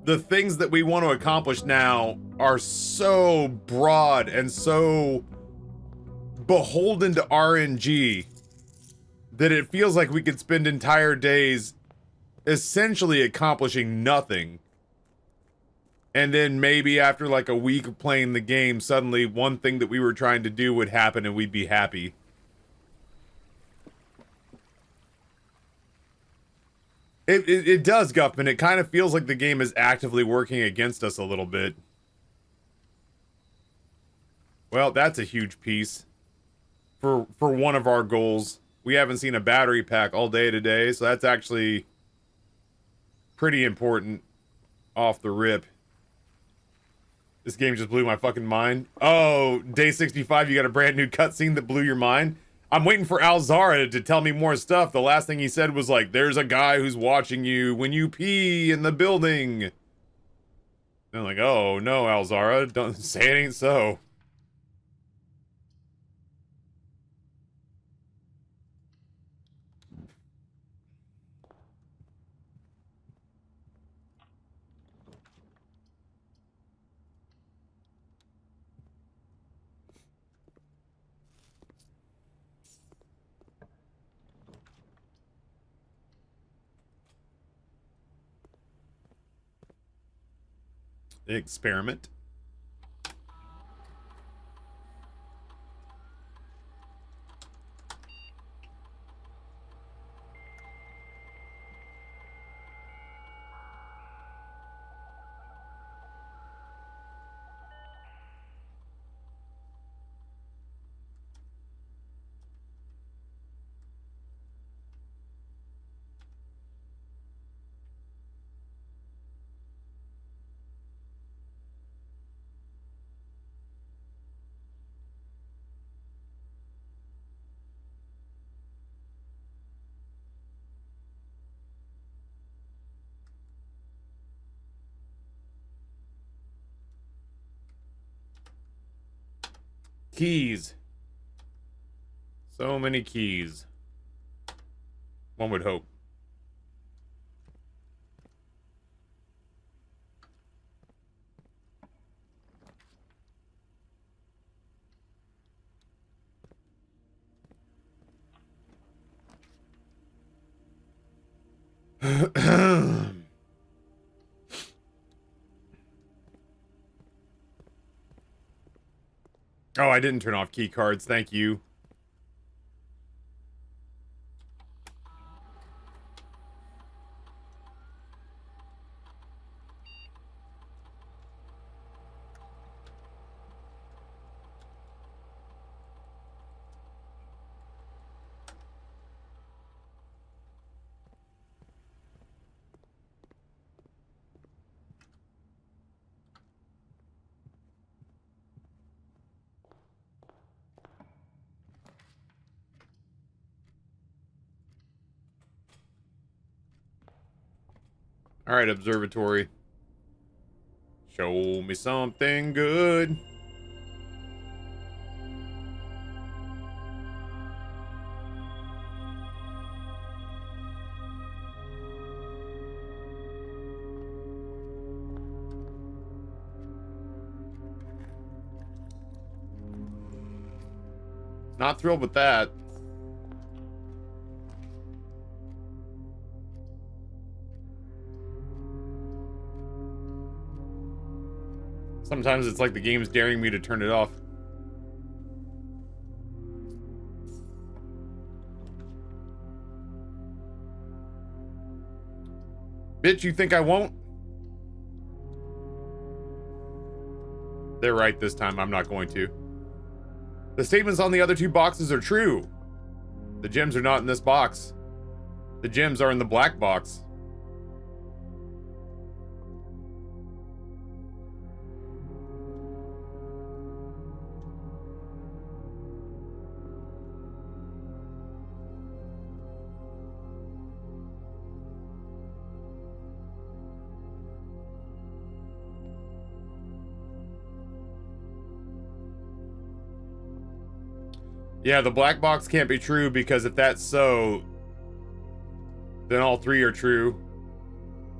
the things that we want to accomplish now are so broad and so beholden to RNG that it feels like we could spend entire days essentially accomplishing nothing. And then maybe after like a week of playing the game, suddenly one thing that we were trying to do would happen and we'd be happy. It does, Guffman. It kind of feels like the game is actively working against us a little bit. Well, that's a huge piece for one of our goals. We haven't seen a battery pack all day today, so that's actually pretty important off the rip. This game just blew my fucking mind. Oh, day 65, you got a brand new cutscene that blew your mind? I'm waiting for Alzara to tell me more stuff. The last thing he said was like, there's a guy who's watching you when you pee in the building. And I'm like, oh no, Alzara, don't say it ain't so. Experiment. Keys. So many keys. One would hope. Oh, I didn't turn off key cards. Thank you. All right, observatory. Show me something good. Not thrilled with that. Sometimes it's like the game's daring me to turn it off. Bitch, you think I won't? They're right this time. I'm not going to. The statements on the other two boxes are true. The gems are not in this box. The gems are in the black box. Yeah, the black box can't be true because if that's so, then all three are true.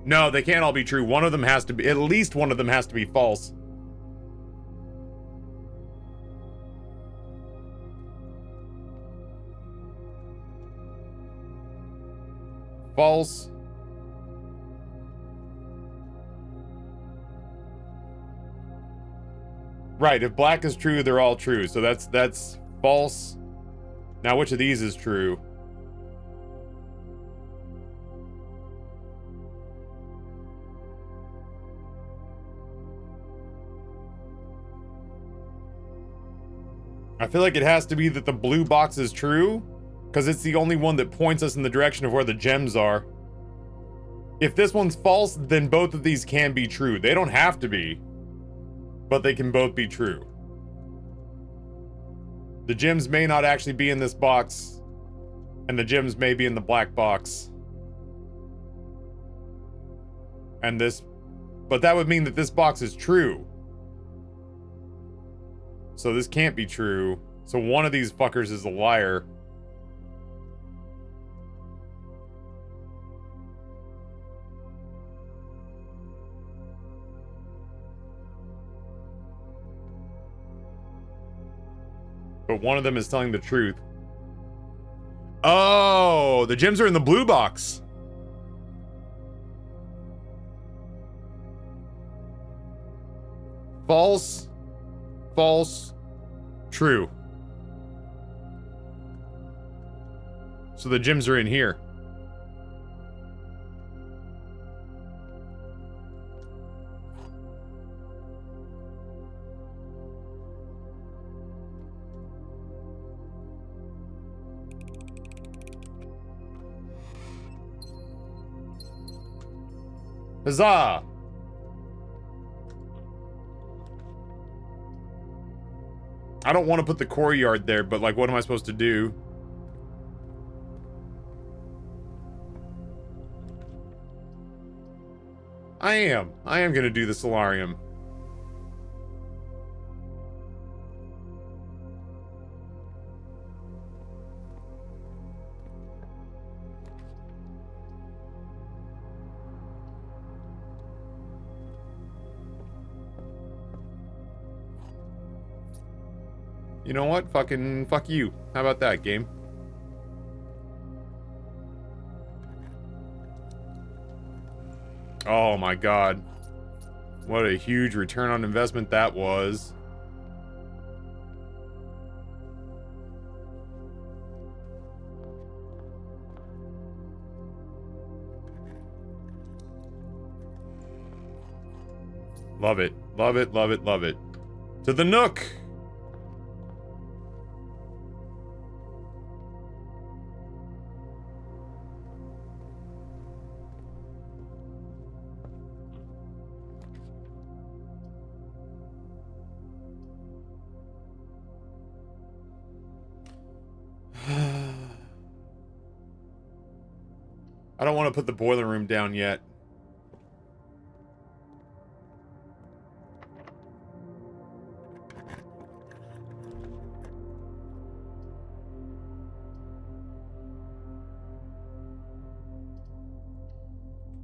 No, they can't all be true. One of them has to be, at least one of them has to be false. False. Right, if black is true, they're all true. So that's false. Now, which of these is true? I feel like it has to be that the blue box is true, because it's the only one that points us in the direction of where the gems are. If this one's false, then both of these can be true. They don't have to be, but they can both be true. The gems may not actually be in this box, and the gems may be in the black box. And this, but that would mean that this box is true. So this can't be true. So one of these fuckers is a liar. But one of them is telling the truth. Oh, the gems are in the blue box. False. False. True. So the gems are in here. Huzzah! I don't want to put the core yard there, but like, what am I supposed to do? I am gonna do the solarium. You know what? Fuck you. How about that, game? Oh my god. What a huge return on investment that was. Love it. Love it, love it, love it. To the Nook! I don't want to put the boiler room down yet.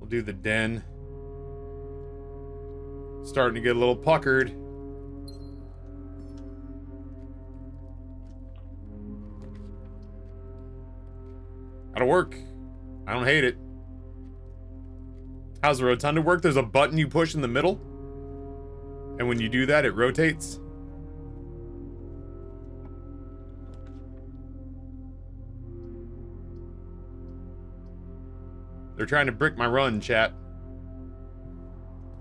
We'll do the den. Starting to get a little puckered. That'll work. I don't hate it. How's the rotunda work? There's a button you push in the middle, and when you do that, it rotates. They're trying to brick my run, chat,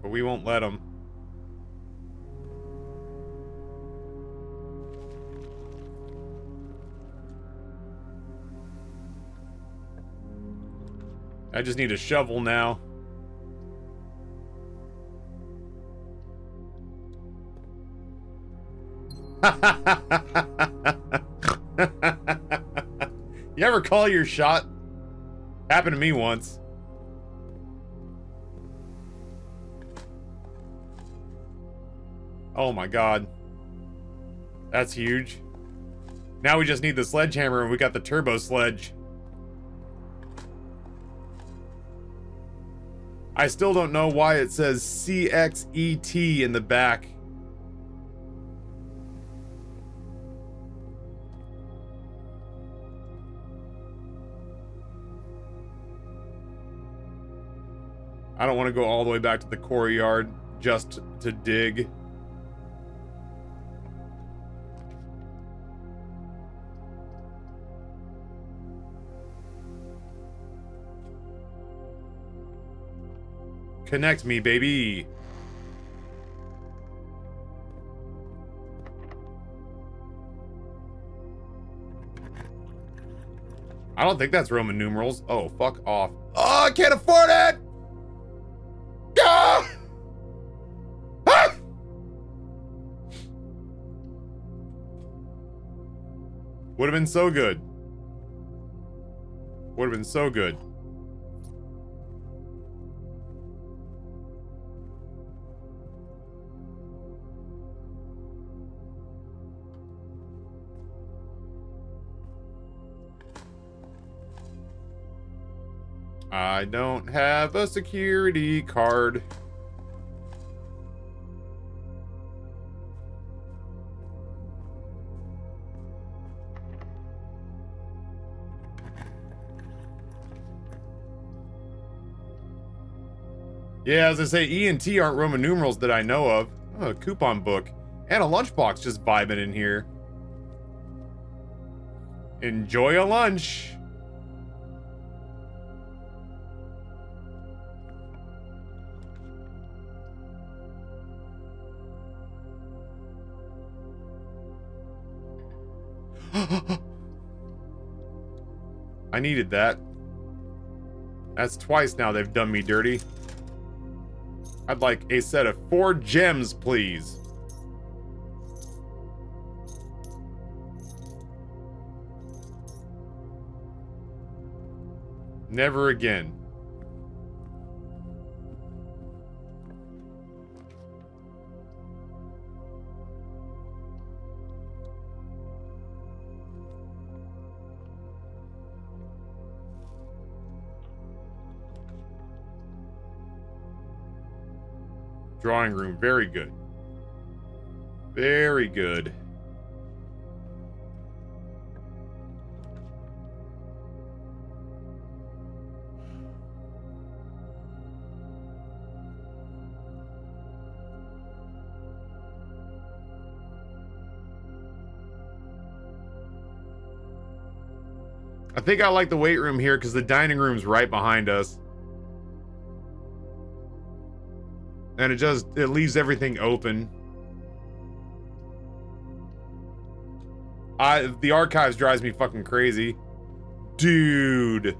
but we won't let them. I just need a shovel now. You ever call your shot? Happened to me once. Oh my god. That's huge. Now we just need the sledgehammer and we got the turbo sledge. I still don't know why it says CXET in the back. I don't want to go all the way back to the quarry yard just to dig. Connect me, baby. I don't think that's Roman numerals. Oh, fuck off. Oh, I can't afford it! Ah! Ah! Would have been so good. Would have been so good. I don't have a security card. Yeah, as I say, E and T aren't Roman numerals that I know of. Oh, a coupon book. And a lunchbox just vibing in here. Enjoy a lunch. I needed that. That's twice now they've done me dirty. I'd like a set of 4 gems, please. Never again. Drawing room, very good. Very good. I think I like the weight room here because the dining room's right behind us. And it leaves everything open. The archives drives me fucking crazy. Dude.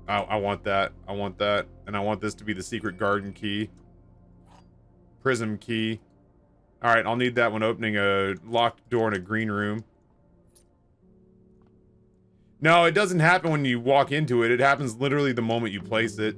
I want that. I want that. And I want this to be the secret garden key. Prism key. Alright, I'll need that when opening a locked door in a green room. No, it doesn't happen when you walk into it. It happens literally the moment you place it.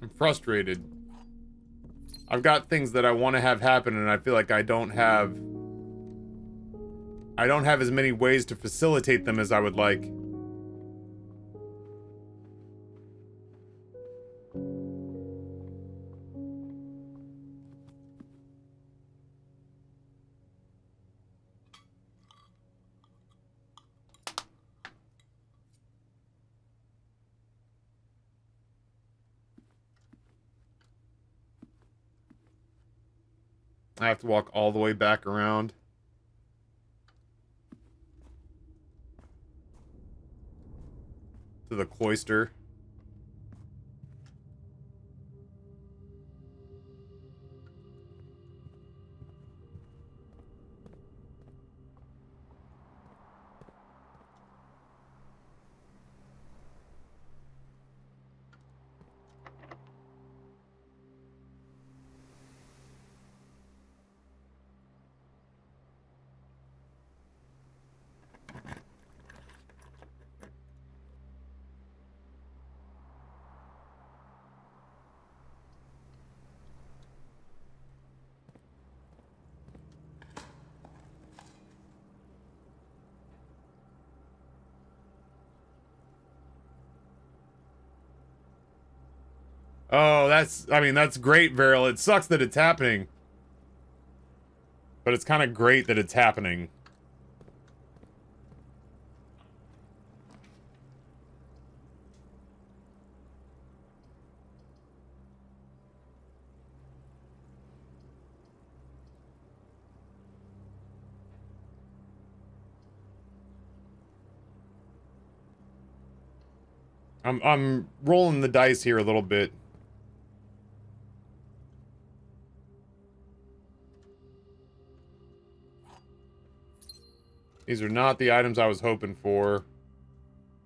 I'm frustrated. I've got things that I want to have happen, and I feel like I don't have as many ways to facilitate them as I would like. I have to walk all the way back around. To the cloister. Oh, that's great, Varil. It sucks that it's happening. But it's kind of great that it's happening. I'm rolling the dice here a little bit. These are not the items I was hoping for.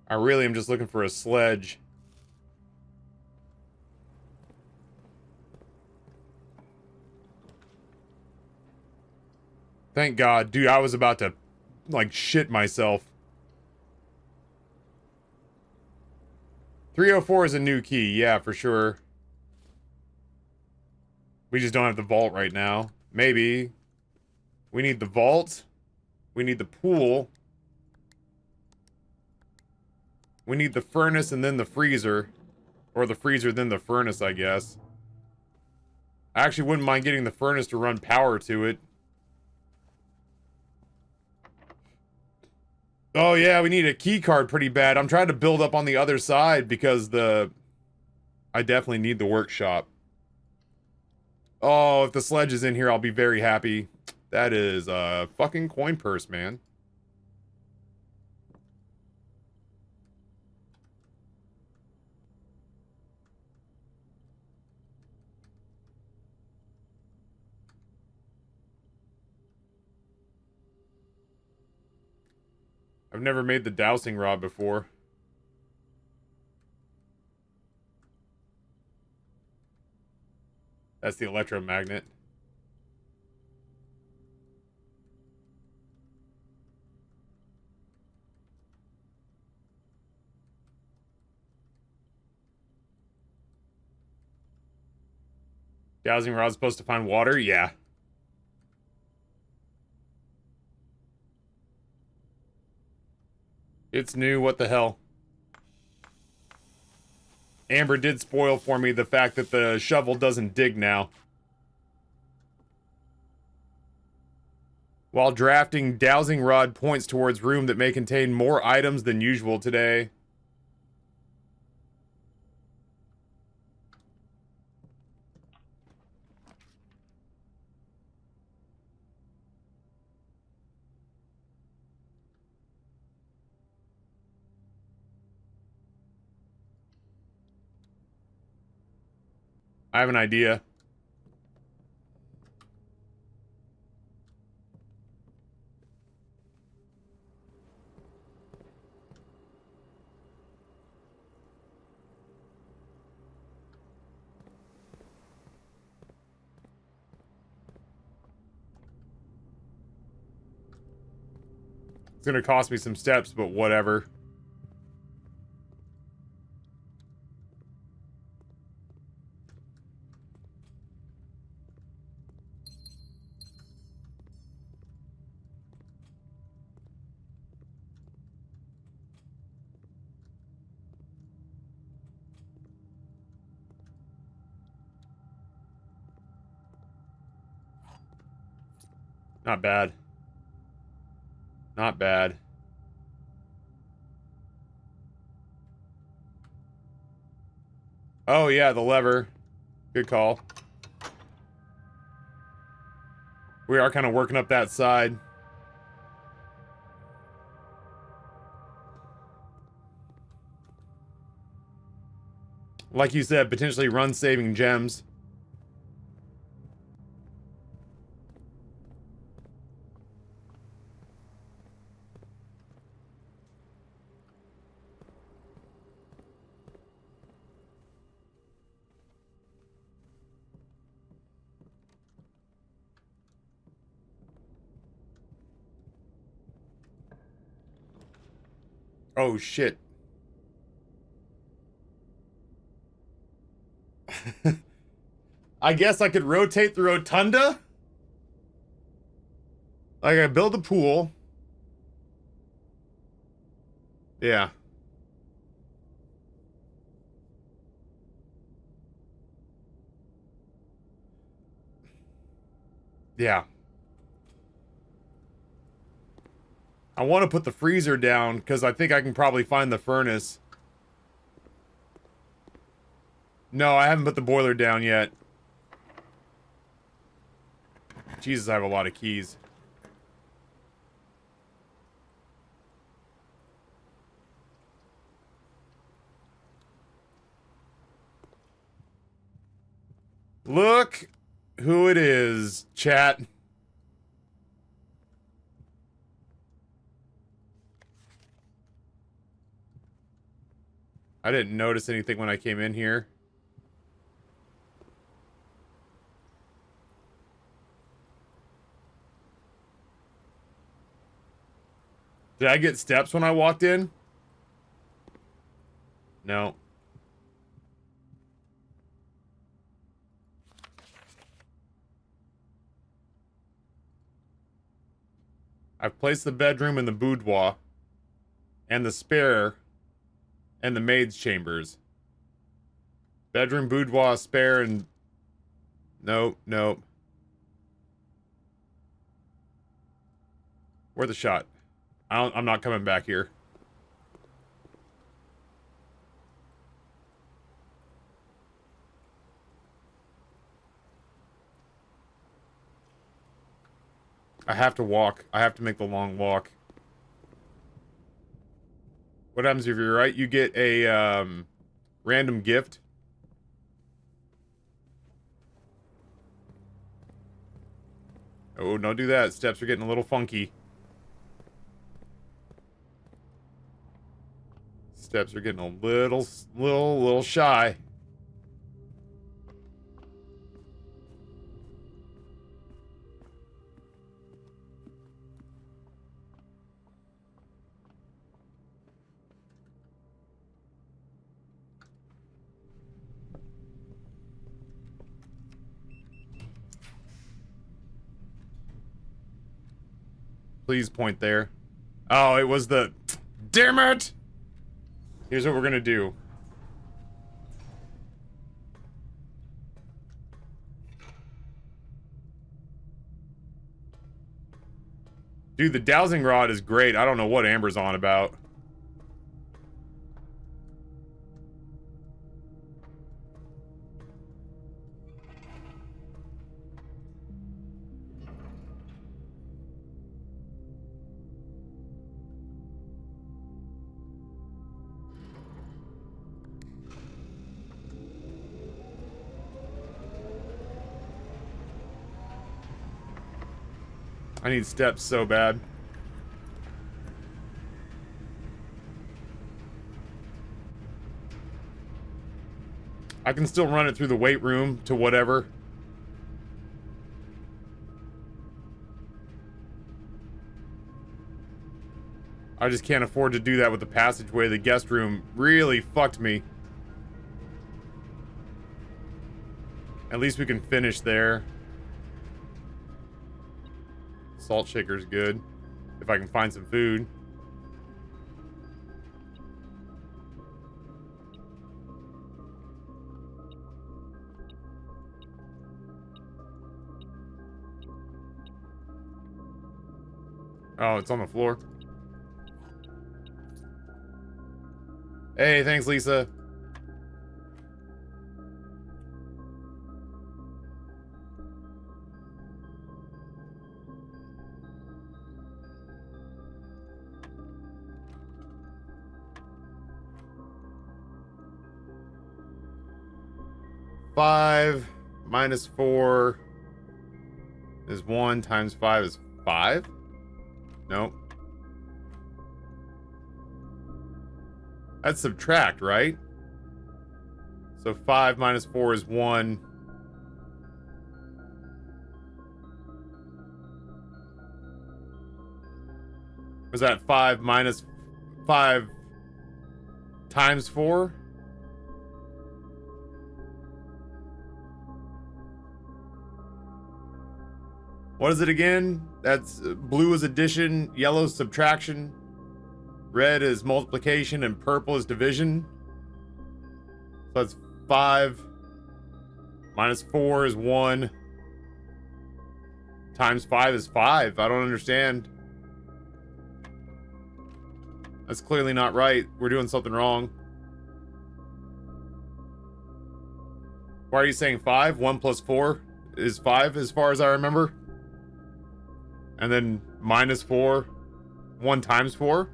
I really am just looking for a sledge. Thank God. Dude, I was about to, like, shit myself. 304 is a new key. Yeah, for sure. We just don't have the vault right now. Maybe. We need the vault. We need the pool. We need the furnace and then the freezer. Or the freezer, then the furnace, I guess. I actually wouldn't mind getting the furnace to run power to it. Oh yeah, we need a key card pretty bad. I'm trying to build up on the other side because I definitely need the workshop. Oh, if the sledge is in here, I'll be very happy. That is a fucking coin purse, man. I've never made the dowsing rod before. That's the electromagnet. Dowsing rod's supposed to find water? Yeah. It's new, what the hell? Amber did spoil for me the fact that the shovel doesn't dig now. While drafting, dowsing rod points towards room that may contain more items than usual today. I have an idea. It's gonna cost me some steps, but whatever. Not bad. Not bad. Oh, yeah, the lever. Good call. We are kind of working up that side. Like you said, potentially run-saving gems. Oh, shit. I guess I could rotate the rotunda? Like, I build a pool. Yeah. Yeah. I want to put the freezer down, because I think I can probably find the furnace. No, I haven't put the boiler down yet. Jesus, I have a lot of keys. Look who it is, chat. I didn't notice anything when I came in here. Did I get steps when I walked in? No. I've placed the bedroom and the boudoir. And the spare. And the maid's chambers. Bedroom, boudoir, spare, and... Nope, nope. Where's the shot? I'm not coming back here. I have to walk. I have to make the long walk. What happens if you're right? You get a, random gift. Oh, don't do that. Steps are getting a little funky. Steps are getting a little shy. Please point there. Oh, it was the... Damn it! Here's what we're gonna do. Dude, the dowsing rod is great. I don't know what Amber's on about. I need steps so bad. I can still run it through the weight room to whatever. I just can't afford to do that with the passageway. The guest room really fucked me. At least we can finish there. Salt shaker's good. If I can find some food. Oh, it's on the floor. Hey, thanks, Lisa. Five minus 4 is 1 times 5 is 5? Nope. That's subtract, right? So 5 minus 4 is 1. Was that 5 minus 5 times 4? What is it again? That's blue is addition, yellow is subtraction, red is multiplication, and purple is division. So that's 5 minus 4 is 1 times 5 is 5. I don't understand. That's clearly not right. We're doing something wrong. Why are you saying 5? 1 plus 4 is 5 as far as I remember. And then minus 4, 1 times 4.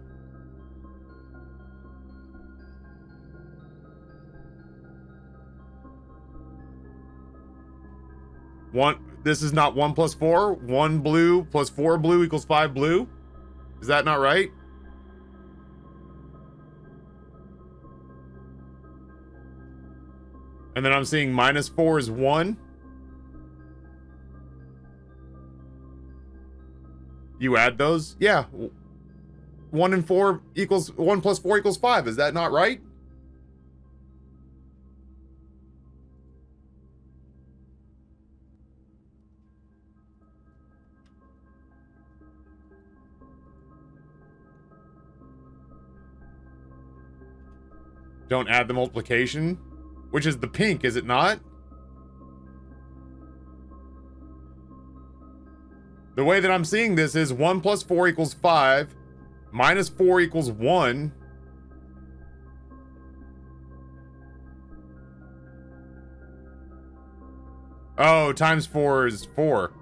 This is not 1 plus 4. 1 blue plus 4 blue equals 5 blue. Is that not right? And then I'm seeing minus 4 is 1. You add those? Yeah. 1 and 4 equals 1 plus 4 equals 5. Is that not right? Don't add the multiplication, which is the pink, is it not? The way that I'm seeing this is 1 plus 4 equals 5, minus 4 equals 1. Oh, times 4 is 4.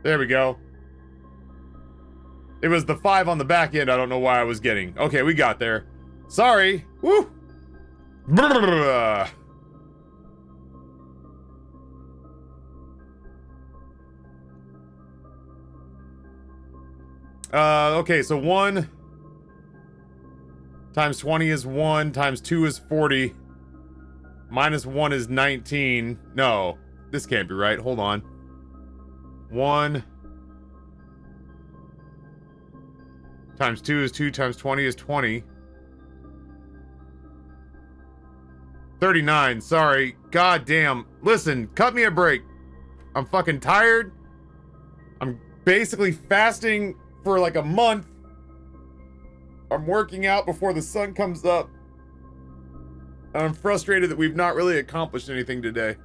There we go. It was the 5 on the back end I don't know why I was getting. Okay, we got there. Sorry. Woo! Brrr. Okay, so 1 times 20 is 1, times 2 is 40, minus 1 is 19. No, this can't be right. Hold on. 1 times 2 is 2, times 20 is 20. 39, sorry. God damn. Listen, cut me a break. I'm fucking tired. I'm basically fasting for like a month. I'm working out before the sun comes up. And I'm frustrated that we've not really accomplished anything today.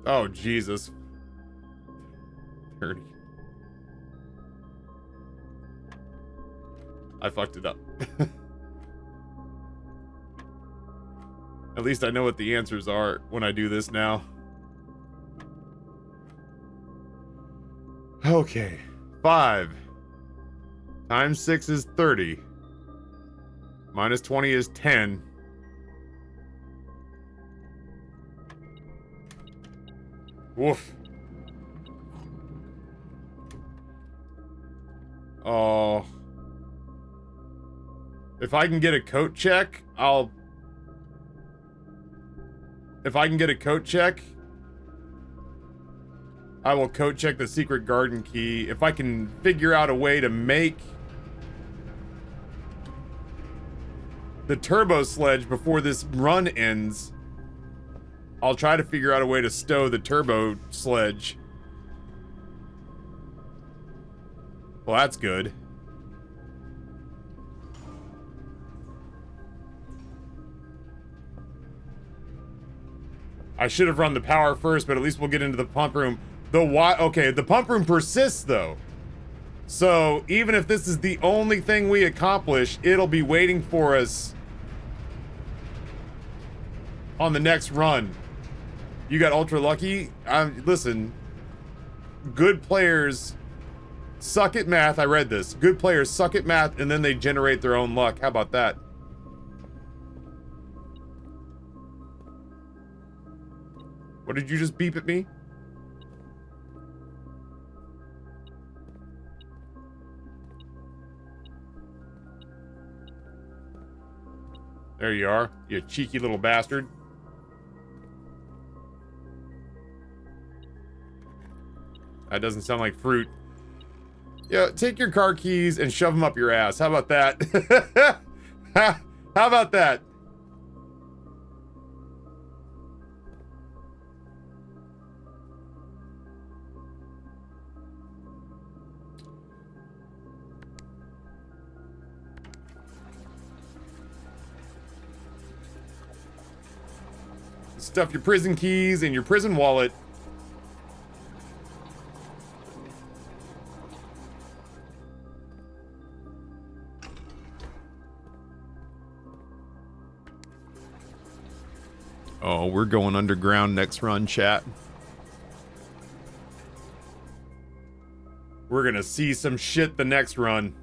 Oh, Jesus. 30. I fucked it up. At least I know what the answers are when I do this now. Okay. 5 times 6 is 30. Minus 20 is 10. Woof. Oh. If I can get a coat check, I'll... If I can get a coat check, I will coat check the secret garden key. If I can figure out a way to make the turbo sledge before this run ends, I'll try to figure out a way to stow the turbo sledge. Well, that's good. I should have run the power first, but at least we'll get into the pump room. Okay, the pump room persists though. So even if this is the only thing we accomplish, it'll be waiting for us on the next run. You got ultra lucky? Listen, good players suck at math. I read this. Good players suck at math and then they generate their own luck. How about that? What did you just beep at me? There you are, you cheeky little bastard. That doesn't sound like fruit. Yeah, take your car keys and shove them up your ass. How about that? How about that? Stuff your prison keys in your prison wallet. Oh, we're going underground next run, chat. We're gonna see some shit the next run.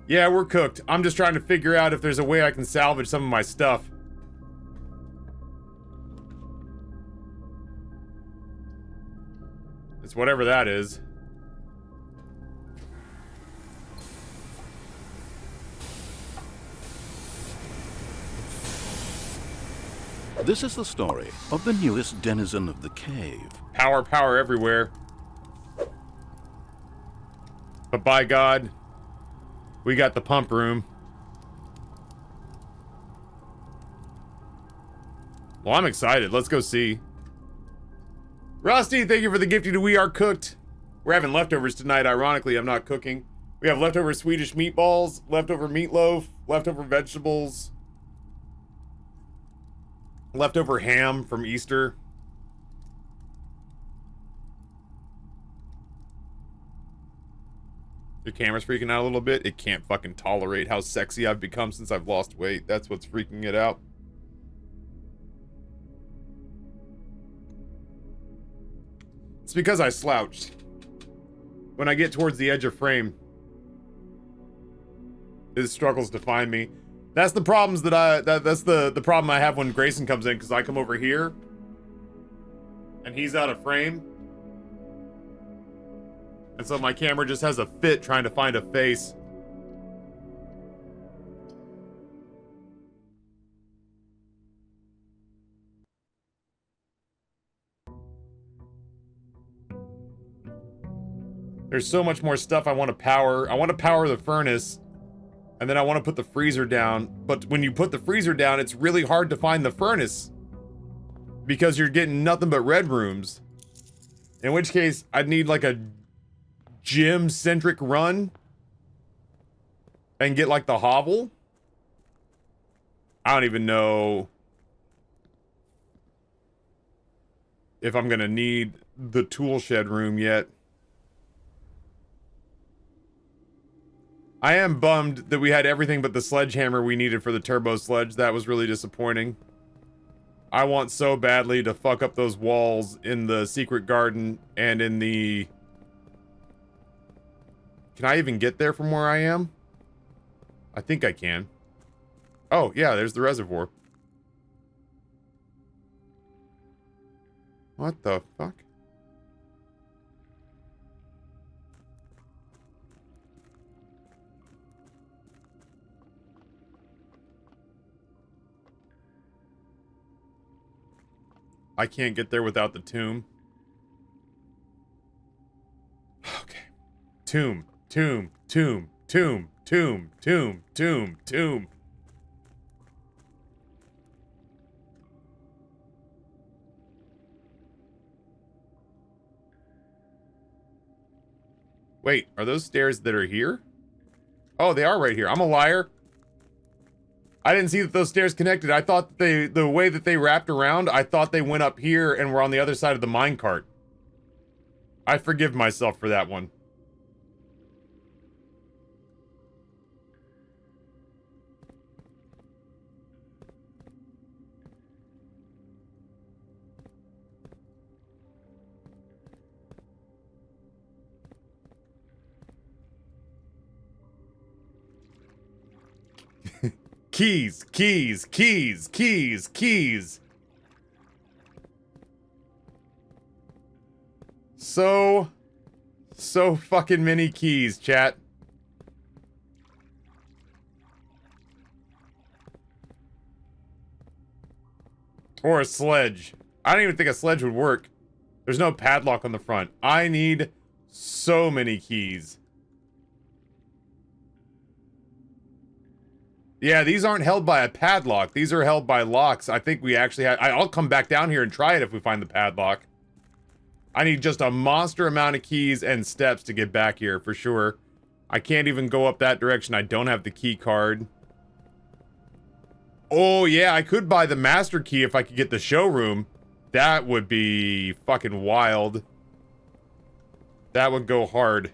Yeah, we're cooked. I'm just trying to figure out if there's a way I can salvage some of my stuff. It's whatever that is. This is the story of the newest denizen of the cave. Power, power everywhere. But by God, we got the pump room. Well, I'm excited. Let's go see. Rusty, thank you for the gifty to We Are Cooked. We're having leftovers tonight. Ironically, I'm not cooking. We have leftover Swedish meatballs, leftover meatloaf, leftover vegetables, leftover ham from Easter. The camera's freaking out a little bit. It can't fucking tolerate how sexy I've become since I've lost weight. That's what's freaking it out. It's because I slouched. When I get towards the edge of frame, it struggles to find me. That's the problems that's the problem I have when Grayson comes in, because I come over here and he's out of frame. And so my camera just has a fit trying to find a face. There's so much more stuff I want to power. I want to power the furnace. And then I want to put the freezer down. But when you put the freezer down, it's really hard to find the furnace. Because you're getting nothing but red rooms. In which case, I'd need like a gym-centric run. And get like the hovel. I don't even know if I'm gonna need the tool shed room yet. I am bummed that we had everything but the sledgehammer we needed for the turbo sledge. That was really disappointing. I want so badly to fuck up those walls in the secret garden and in the... Can I even get there from where I am? I think I can. Oh, yeah, there's the reservoir. What the fuck? I can't get there without the tomb. Okay. Tomb, tomb, tomb, tomb, tomb, tomb, tomb, tomb. Wait, are those stairs that are here? Oh, they are right here. I'm a liar. I didn't see that those stairs connected. I thought that the way that they wrapped around, I thought they went up here and were on the other side of the minecart. I forgive myself for that one. Keys, keys, keys, keys, keys. So fucking many keys, chat. Or a sledge. I don't even think a sledge would work. There's no padlock on the front. I need so many keys. Yeah, these aren't held by a padlock. These are held by locks. I think we actually have... I'll come back down here and try it if we find the padlock. I need just a monster amount of keys and steps to get back here, for sure. I can't even go up that direction. I don't have the key card. Oh, yeah, I could buy the master key if I could get the showroom. That would be fucking wild. That would go hard.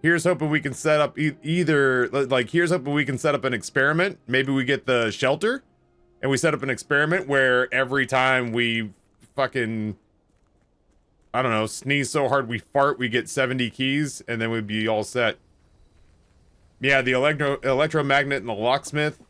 Here's hoping we can set up either, like, here's hoping we can set up an experiment. Maybe we get the shelter, and we set up an experiment where every time we fucking, I don't know, sneeze so hard we fart, we get 70 keys, and then we'd be all set. Yeah, the electromagnet and the locksmith.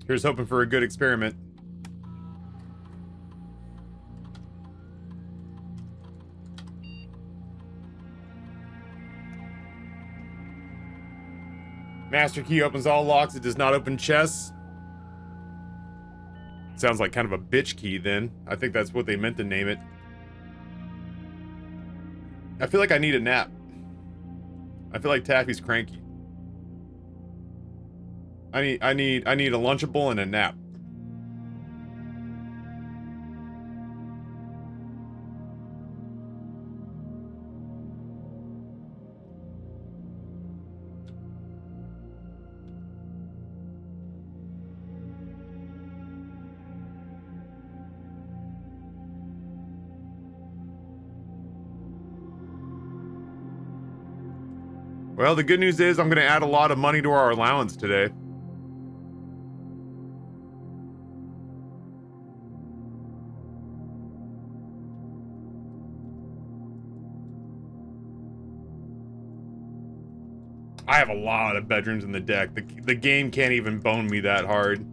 Here's hoping for a good experiment. Master key opens all locks. It does not open chests. Sounds like kind of a bitch key then. I think that's what they meant to name it. I feel like I need a nap. I feel like Taffy's cranky. I need a Lunchable and a nap. Well, the good news is I'm going to add a lot of money to our allowance today. I have a lot of bedrooms in the deck. The game can't even bone me that hard.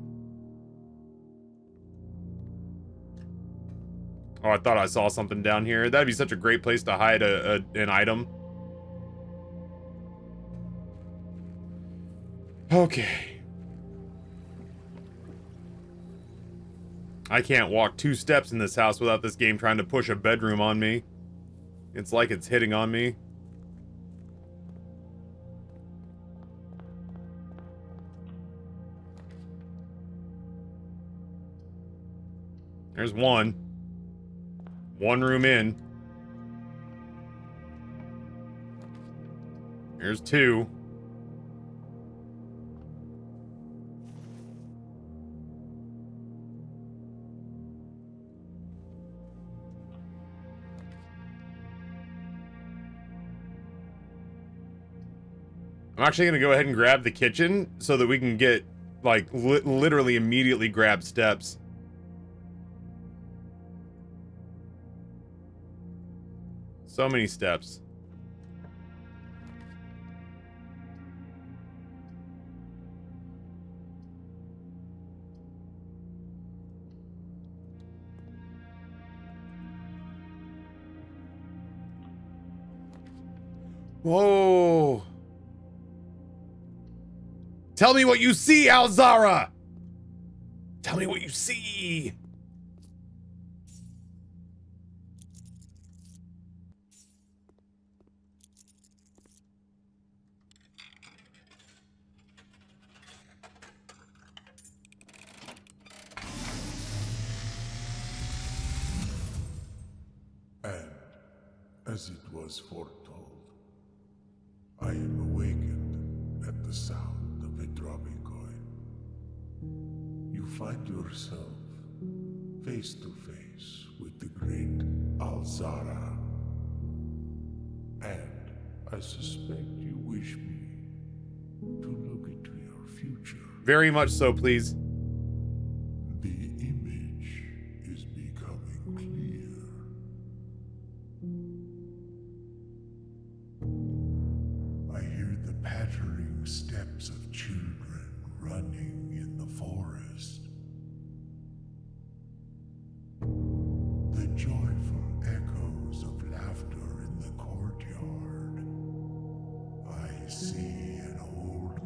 Oh, I thought I saw something down here. That'd be such a great place to hide an item. Okay. I can't walk 2 steps in this house without this game trying to push a bedroom on me. It's like it's hitting on me. There's one. One room in. Here's 2. I'm actually going to go ahead and grab the kitchen so that we can get, like, literally immediately grab steps. So many steps. Whoa. Tell me what you see, Alzara! Tell me what you see! And, as it was foretold, I am awakened at the sound of a dropping coin. You find yourself face to face with the great Alzara. And I suspect you wish me to look into your future. Very much so, please. The image is becoming clear. I hear the pattering steps of children running in the forest. The joyful echoes of laughter in the courtyard. I see an old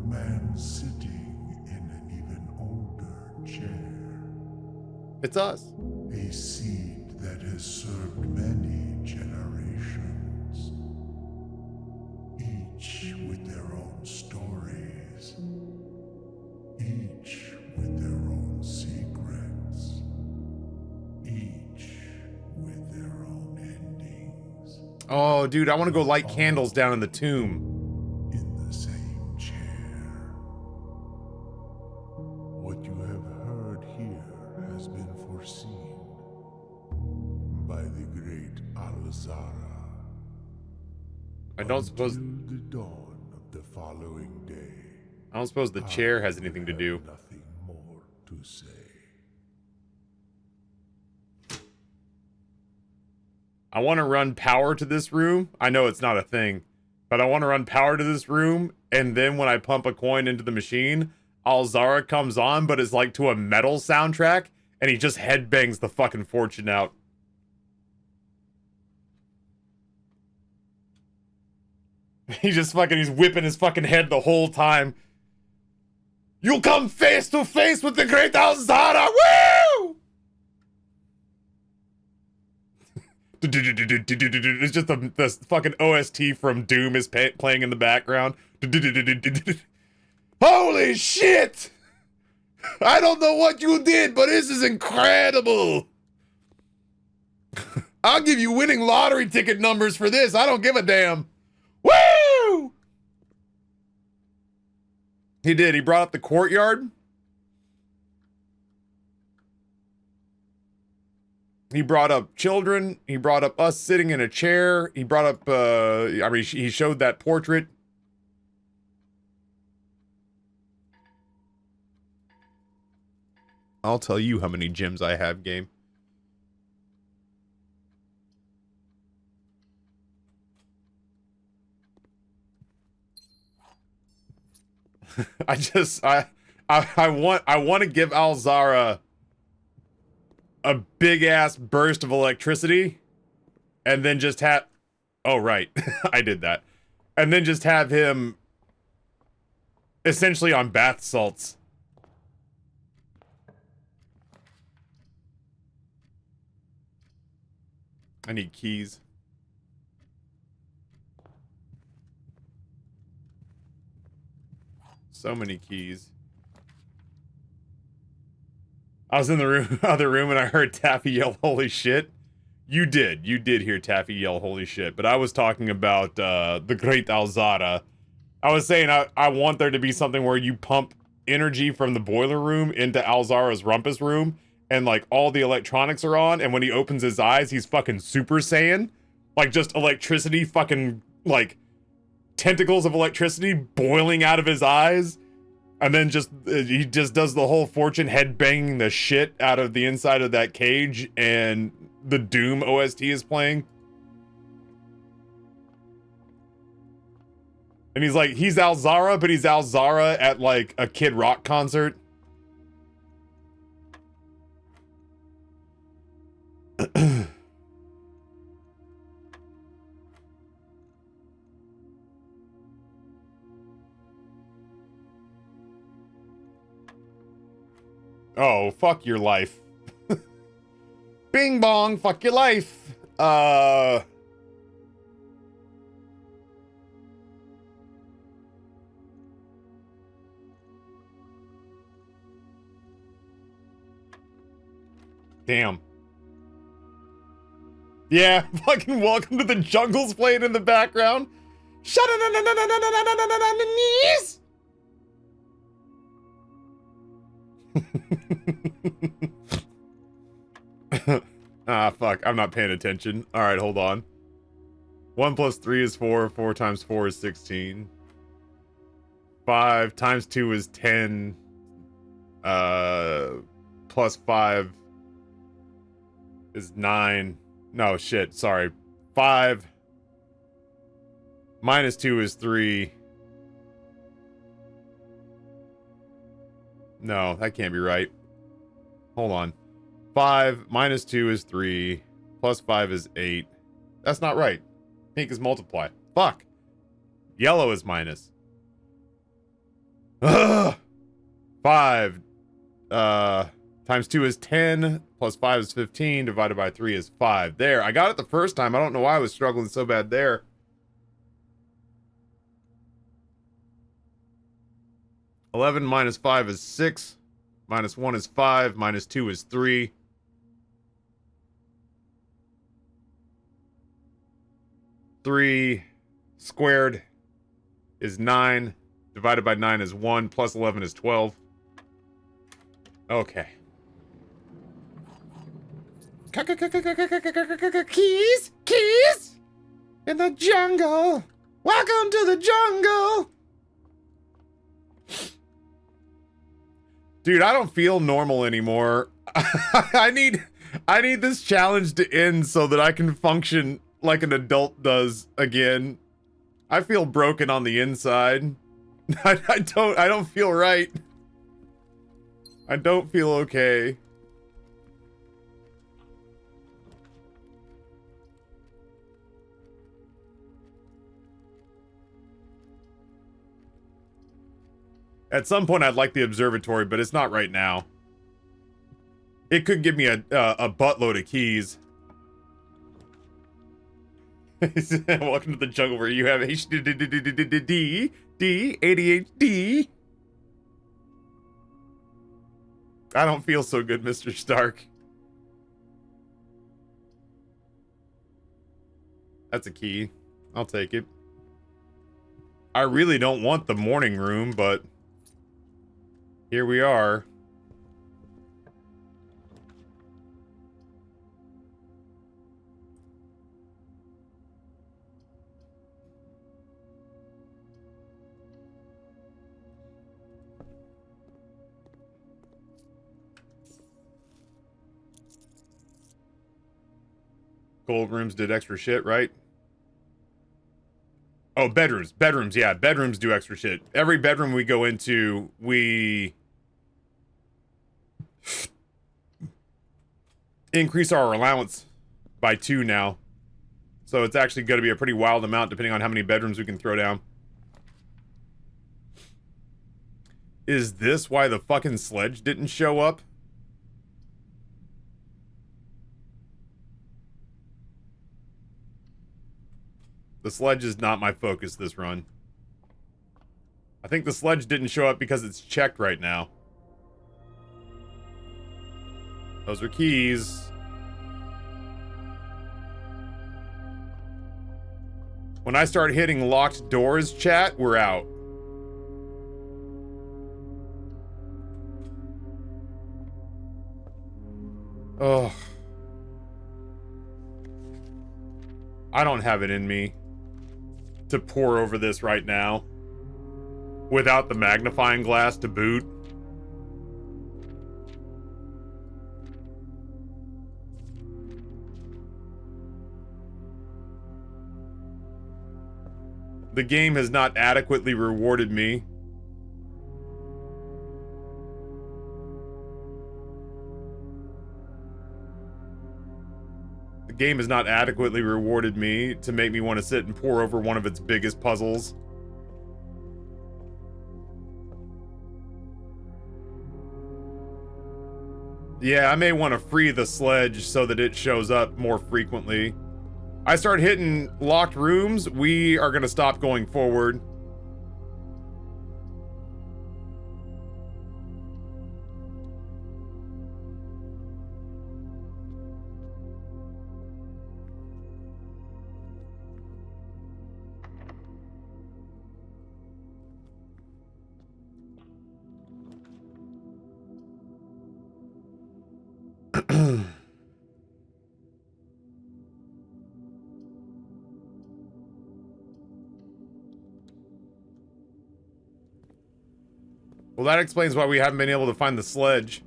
man sitting in an even older chair. It's us. A seed that has served many generations, each with their own stories, each with their own secrets, each with their own endings. Oh, dude, I want to go light candles down in the tomb. In the same chair. What you have heard here has been foreseen by the great Alzara. I don't suppose Until the dawn of the following day. I don't suppose the chair has anything to I do. have nothing more to say. I want to run power to this room. I know it's not a thing, but I want to run power to this room, and then when I pump a coin into the machine, Alzara comes on, but it's like to a metal soundtrack, and he just headbangs the fucking fortune out. He's whipping his fucking head the whole time. You come face to face with the great Alzara! Woo! It's just the fucking OST from Doom is playing in the background. Holy shit! I don't know what you did, but this is incredible! I'll give you winning lottery ticket numbers for this. I don't give a damn. Woo! He did. He brought up the courtyard. He brought up children. He brought up us sitting in a chair. He brought up, I mean, he showed that portrait. I'll tell you how many gems I have, game. I want to give Alzara a big ass burst of electricity and then just have, oh right, I did that. And then just have him essentially on bath salts. I need keys. So many keys. I was in the other room and I heard Taffy yell, holy shit. You did hear Taffy yell, holy shit. But I was talking about the great Alzara. I was saying I want there to be something where you pump energy from the boiler room into Alzara's rumpus room and like all the electronics are on, and when he opens his eyes, he's fucking Super Saiyan. Like just electricity fucking like tentacles of electricity boiling out of his eyes. And then he just does the whole Fortune head banging the shit out of the inside of that cage, and the Doom OST is playing. And he's like, he's Alzara, but he's Alzara at like a Kid Rock concert. Oh, fuck your life. Bing bong, fuck your life. Damn. Yeah, fucking Welcome to the Jungle's playing in the background. Shut knees. Ah, fuck. I'm not paying attention. Alright, hold on. 1 plus 3 is 4. 4 times 4 is 16. 5 times 2 is 10. Plus 5 is 9. No, shit. Sorry. 5 minus 2 is 3. No, that can't be right. Hold on. 5 minus 2 is 3. Plus 5 is 8. That's not right. Pink is multiply. Fuck. Yellow is minus. Ugh. 5 times 2 is 10. Plus 5 is 15. Divided by 3 is 5. There. I got it the first time. I don't know why I was struggling so bad there. $11 minus 5 is 6. Minus 1 is 5. Minus 2 is 3. 3 squared is 9. Divided by 9 is 1. Plus 11 is 12. Okay. Keys! Keys! In the jungle! Welcome to the jungle! Dude, I don't feel normal anymore. I need this challenge to end so that I can function like an adult does again. I feel broken on the inside. I don't feel right. I don't feel okay. At some point, I'd like the observatory, but it's not right now. It could give me a buttload of keys. Welcome to the jungle where you have ADHD. I don't feel so good, Mr. Stark. That's a key. I'll take it. I really don't want the morning room, but here we are. Gold rooms did extra shit, right? Oh, bedrooms. Bedrooms, yeah. Bedrooms do extra shit. Every bedroom we go into, we increase our allowance by 2 now. So it's actually going to be a pretty wild amount depending on how many bedrooms we can throw down. Is this why the fucking sledge didn't show up? The sledge is not my focus this run. I think the sledge didn't show up because it's checked right now. Those are keys. When I start hitting locked doors, chat, we're out. Ugh. I don't have it in me. to pour over this right now without the magnifying glass to boot. The game has not adequately rewarded me. The game has not adequately rewarded me to make me want to sit and pour over one of its biggest puzzles. Yeah, I may want to free the sledge so that it shows up more frequently. I start hitting locked rooms, we are going to stop going forward. Well, that explains why we haven't been able to find the sledge.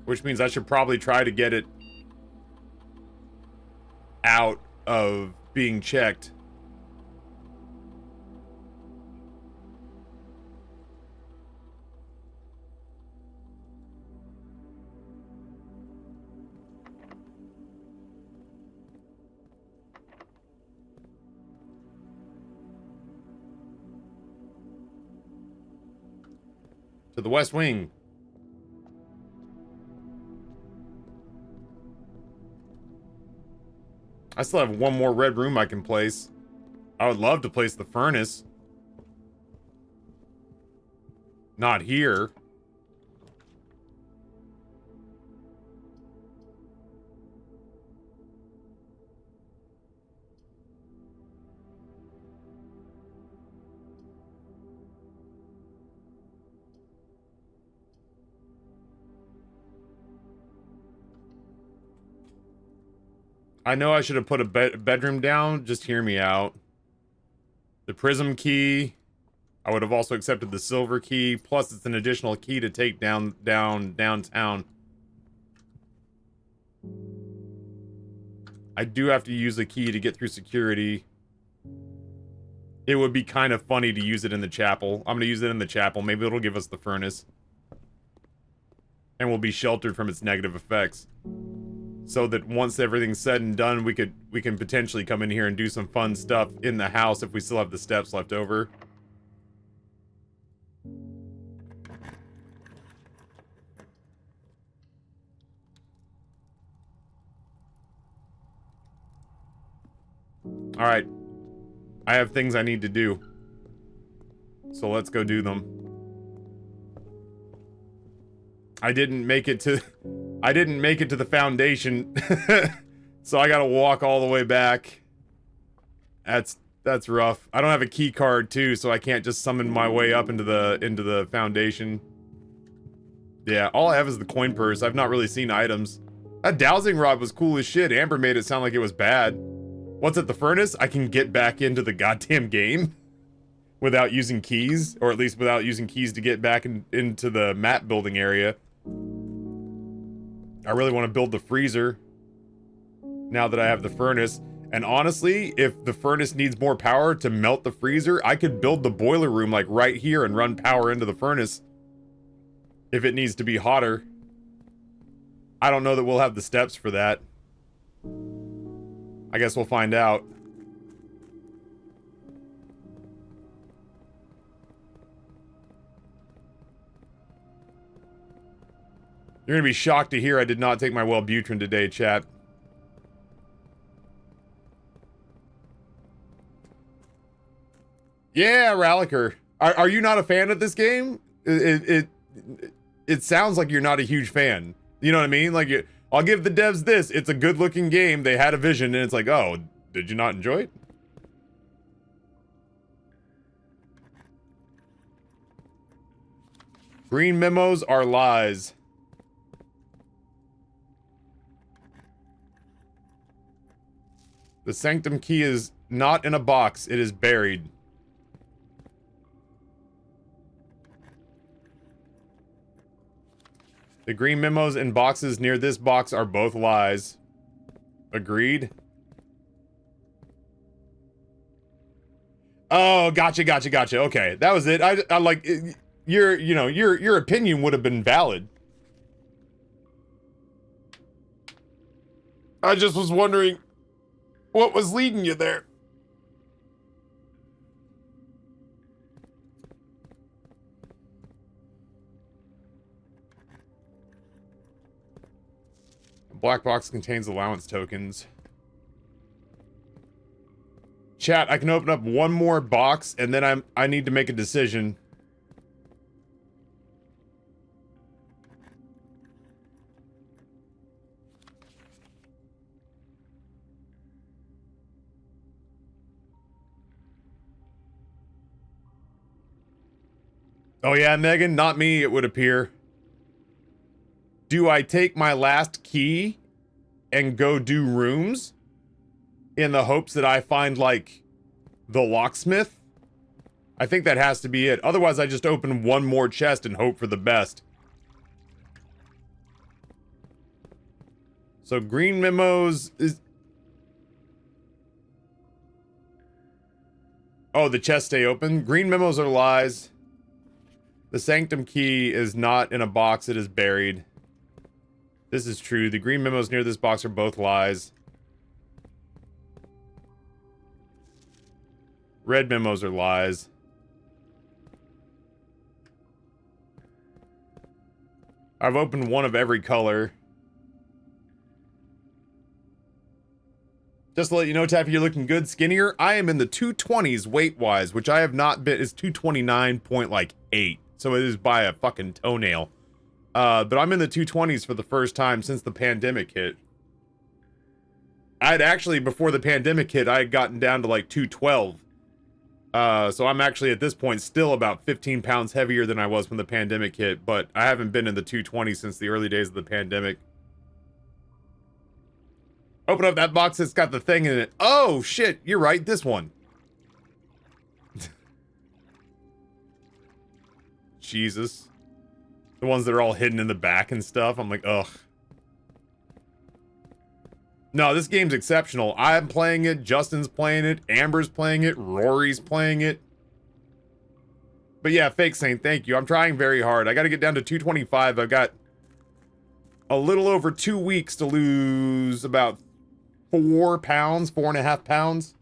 Which means I should probably try to get it out of being checked. To the West Wing. I still have one more red room I can place. I would love to place the furnace. Not here. I know I should have put a bedroom down. Just hear me out. The prism key. I would have also accepted the silver key. Plus, it's an additional key to take downtown. I do have to use a key to get through security. It would be kind of funny to use it in the chapel. I'm going to use it in the chapel. Maybe it'll give us the furnace. And we'll be sheltered from its negative effects. So that once everything's said and done, we can potentially come in here and do some fun stuff in the house if we still have the steps left over. Alright. I have things I need to do. So let's go do them. I didn't make it to the foundation. So I gotta walk all the way back. That's rough. I don't have a key card too, so I can't just summon my way up into the foundation. Yeah, all I have is the coin purse. I've not really seen items. That dowsing rod was cool as shit. Amber made it sound like it was bad. What's at the furnace? I can get back into the goddamn game without using keys, or at least without using keys to get back into the map building area. I really want to build the freezer now that I have the furnace. And honestly, if the furnace needs more power to melt the freezer, I could build the boiler room like right here and run power into the furnace if it needs to be hotter. I don't know that we'll have the steps for that. I guess we'll find out. You're gonna be shocked to hear I did not take my Wellbutrin today, chat. Yeah, Ralliker. Are you not a fan of this game? It sounds like you're not a huge fan. You know what I mean? Like, I'll give the devs this. It's a good-looking game. They had a vision, and it's like, oh, did you not enjoy it? Green memos are lies. The sanctum key is not in a box. It is buried. The green memos in boxes near this box are both lies. Agreed. Oh, gotcha. Okay, that was it. I like your opinion would have been valid. I just was wondering what was leading you there. Black box contains allowance tokens. Chat, I can open up one more box and then I need to make a decision. Oh yeah, Megan, not me, it would appear. Do I take my last key and go do rooms in the hopes that I find, like, the locksmith? I think that has to be it. Otherwise, I just open one more chest and hope for the best. So green memos is... Oh, the chests stay open? Green memos are lies. The sanctum key is not in a box, it is buried. This is true. The green memos near this box are both lies. Red memos are lies. I've opened one of every color. Just to let you know, Taffy, you're looking good. Skinnier. I am in the 220s weight-wise, which I have not been. It's 229.8. So it is by a fucking toenail. But I'm in the 220s for the first time since the pandemic hit. I'd actually, before the pandemic hit, I had gotten down to like 212. So I'm actually at this point still about 15 pounds heavier than I was when the pandemic hit, but I haven't been in the 220s since the early days of the pandemic. Open up that box that's got the thing in it. Oh, shit, you're right, this one. Jesus. The ones that are all hidden in the back and stuff. I'm like, ugh. No, this game's exceptional. I'm playing it, Justin's playing it, Amber's playing it, Rory's playing it. But yeah, Fake Saint, thank you. I'm trying very hard. I gotta get down to 225. I've got a little over 2 weeks to lose about 4 pounds, 4.5 pounds.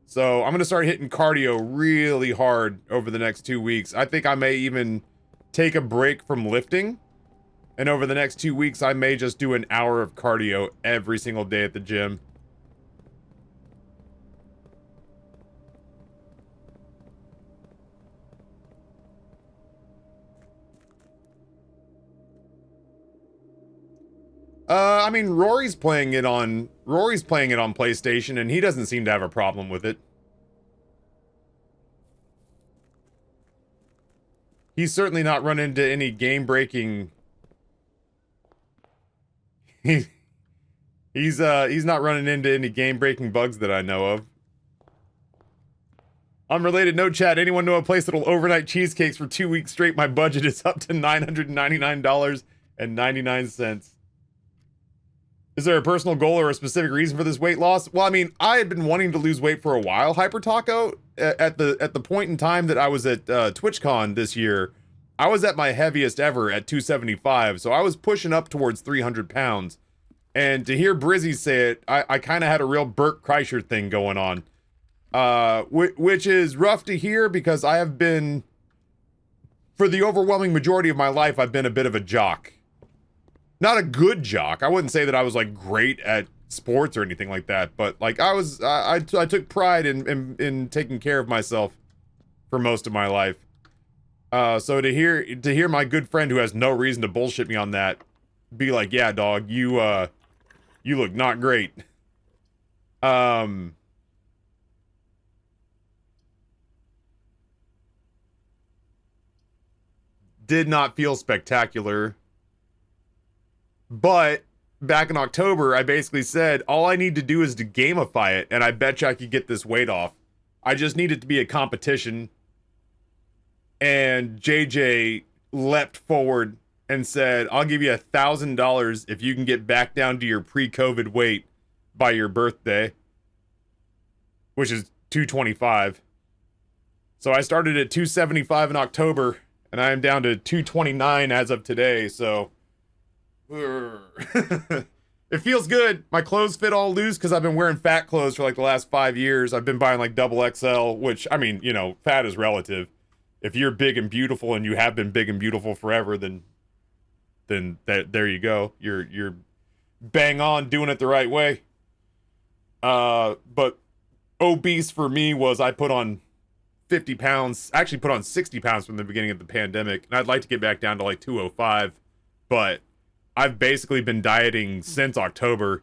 So I'm gonna start hitting cardio really hard over the next 2 weeks. I think I may even take a break from lifting. And over the next 2 weeks, I may just do an hour of cardio every single day at the gym. I mean, Rory's playing it on PlayStation, and he doesn't seem to have a problem with it. He's certainly not run into any game-breaking... He's not running into any game-breaking bugs that I know of. Unrelated note, chat. Anyone know a place that'll overnight cheesecakes for 2 weeks straight? My budget is up to $999.99. Is there a personal goal or a specific reason for this weight loss? Well, I mean, I had been wanting to lose weight for a while, Hyper Taco. At the point in time that I was at TwitchCon this year, I was at my heaviest ever at 275, so I was pushing up towards 300 pounds. And to hear Brizzy say it, I kind of had a real Bert Kreischer thing going on. Which is rough to hear because I have been, for the overwhelming majority of my life, I've been a bit of a jock. Not a good jock. I wouldn't say that I was like great at sports or anything like that, but like I took pride in taking care of myself for most of my life. So to hear my good friend who has no reason to bullshit me on that be like, yeah, dog, you look not great. Did not feel spectacular. But back in October, I basically said, all I need to do is to gamify it, and I bet you I could get this weight off. I just need it to be a competition. And JJ leapt forward and said, I'll give you $1,000 if you can get back down to your pre-COVID weight by your birthday, which is 225. So I started at 275 in October, and I am down to 229 as of today, so it feels good. My clothes fit all loose because I've been wearing fat clothes for like the last 5 years. I've been buying like double XL, which, I mean, you know, fat is relative. If you're big and beautiful and you have been big and beautiful forever, then there you go. You're bang on doing it the right way. But obese for me was I put on 50 pounds, actually put on 60 pounds from the beginning of the pandemic, and I'd like to get back down to like 205, but I've basically been dieting since October,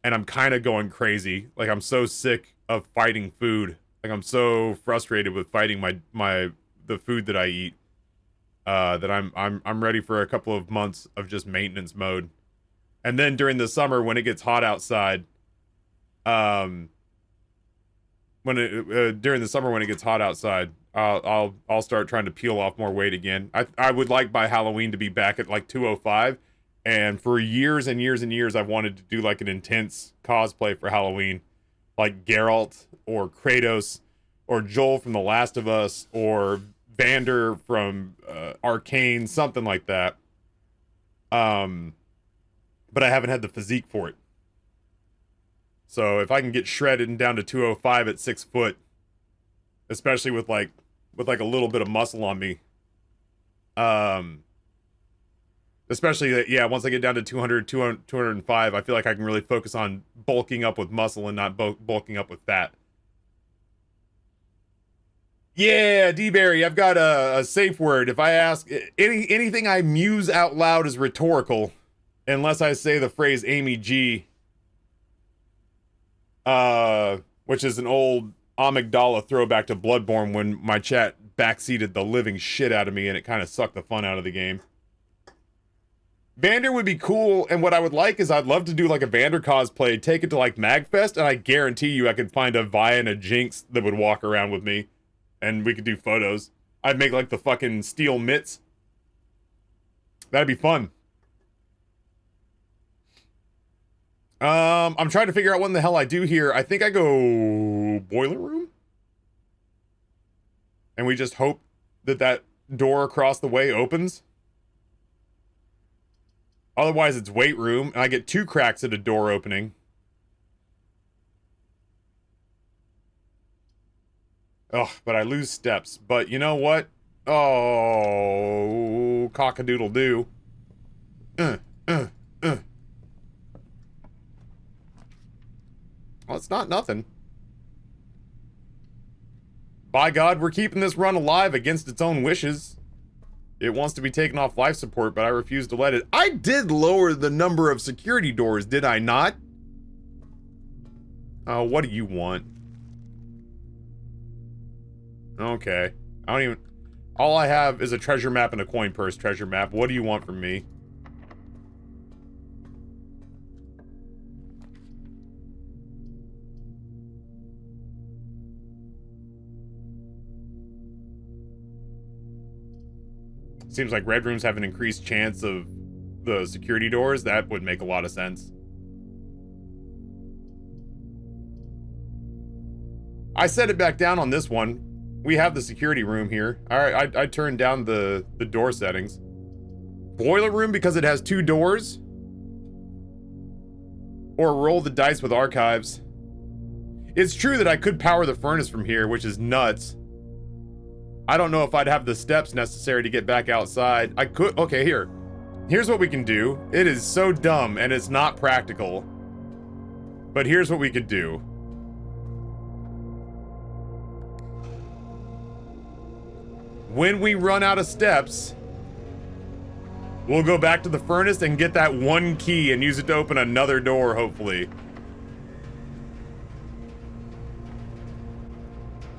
and I'm kind of going crazy. Like, I'm so sick of fighting food. Like, I'm so frustrated with fighting the food that I eat, that I'm ready for a couple of months of just maintenance mode. And then during the summer when it gets hot outside, during the summer when it gets hot outside, I'll start trying to peel off more weight again. I would like by Halloween to be back at like 205. And for years and years and years, I've wanted to do like an intense cosplay for Halloween, like Geralt or Kratos or Joel from The Last of Us or Vander from Arcane, something like that. But I haven't had the physique for it. So if I can get shredded and down to 205 at 6 foot, especially with like a little bit of muscle on me, especially, yeah, once I get down to 205, I feel like I can really focus on bulking up with muscle and not bulking up with fat. Yeah, D-Berry, I've got a safe word. If I ask, anything I muse out loud is rhetorical, unless I say the phrase Amy G, which is an old amygdala throwback to Bloodborne when my chat backseated the living shit out of me and it kind of sucked the fun out of the game. Vander would be cool, and what I would like is I'd love to do like a Vander cosplay, take it to like MagFest, and I guarantee you I could find a Vi and a Jinx that would walk around with me, and we could do photos. I'd make like the fucking steel mitts. That'd be fun. I'm trying to figure out what in the hell I do here. I think I go boiler room? And we just hope that door across the way opens. Otherwise, it's weight room, and I get 2 cracks at a door opening. Ugh, but I lose steps. But you know what? Oh, cock-a-doodle-doo. Well, it's not nothing. By God, we're keeping this run alive against its own wishes. It wants to be taken off life support, but I refuse to let it. I did lower the number of security doors, did I not? Oh, what do you want? Okay. I don't even... All I have is a treasure map and a coin purse treasure map. What do you want from me? Seems like red rooms have an increased chance of the security doors. That would make a lot of sense. I set it back down on this one. We have the security room here. Alright, I turned down the door settings. Boiler room because it has 2 doors? Or roll the dice with archives. It's true that I could power the furnace from here, which is nuts. I don't know if I'd have the steps necessary to get back outside. I could... Okay, here. Here's what we can do. It is so dumb, and it's not practical. But here's what we could do. When we run out of steps, we'll go back to the furnace and get that 1 key and use it to open another door, hopefully.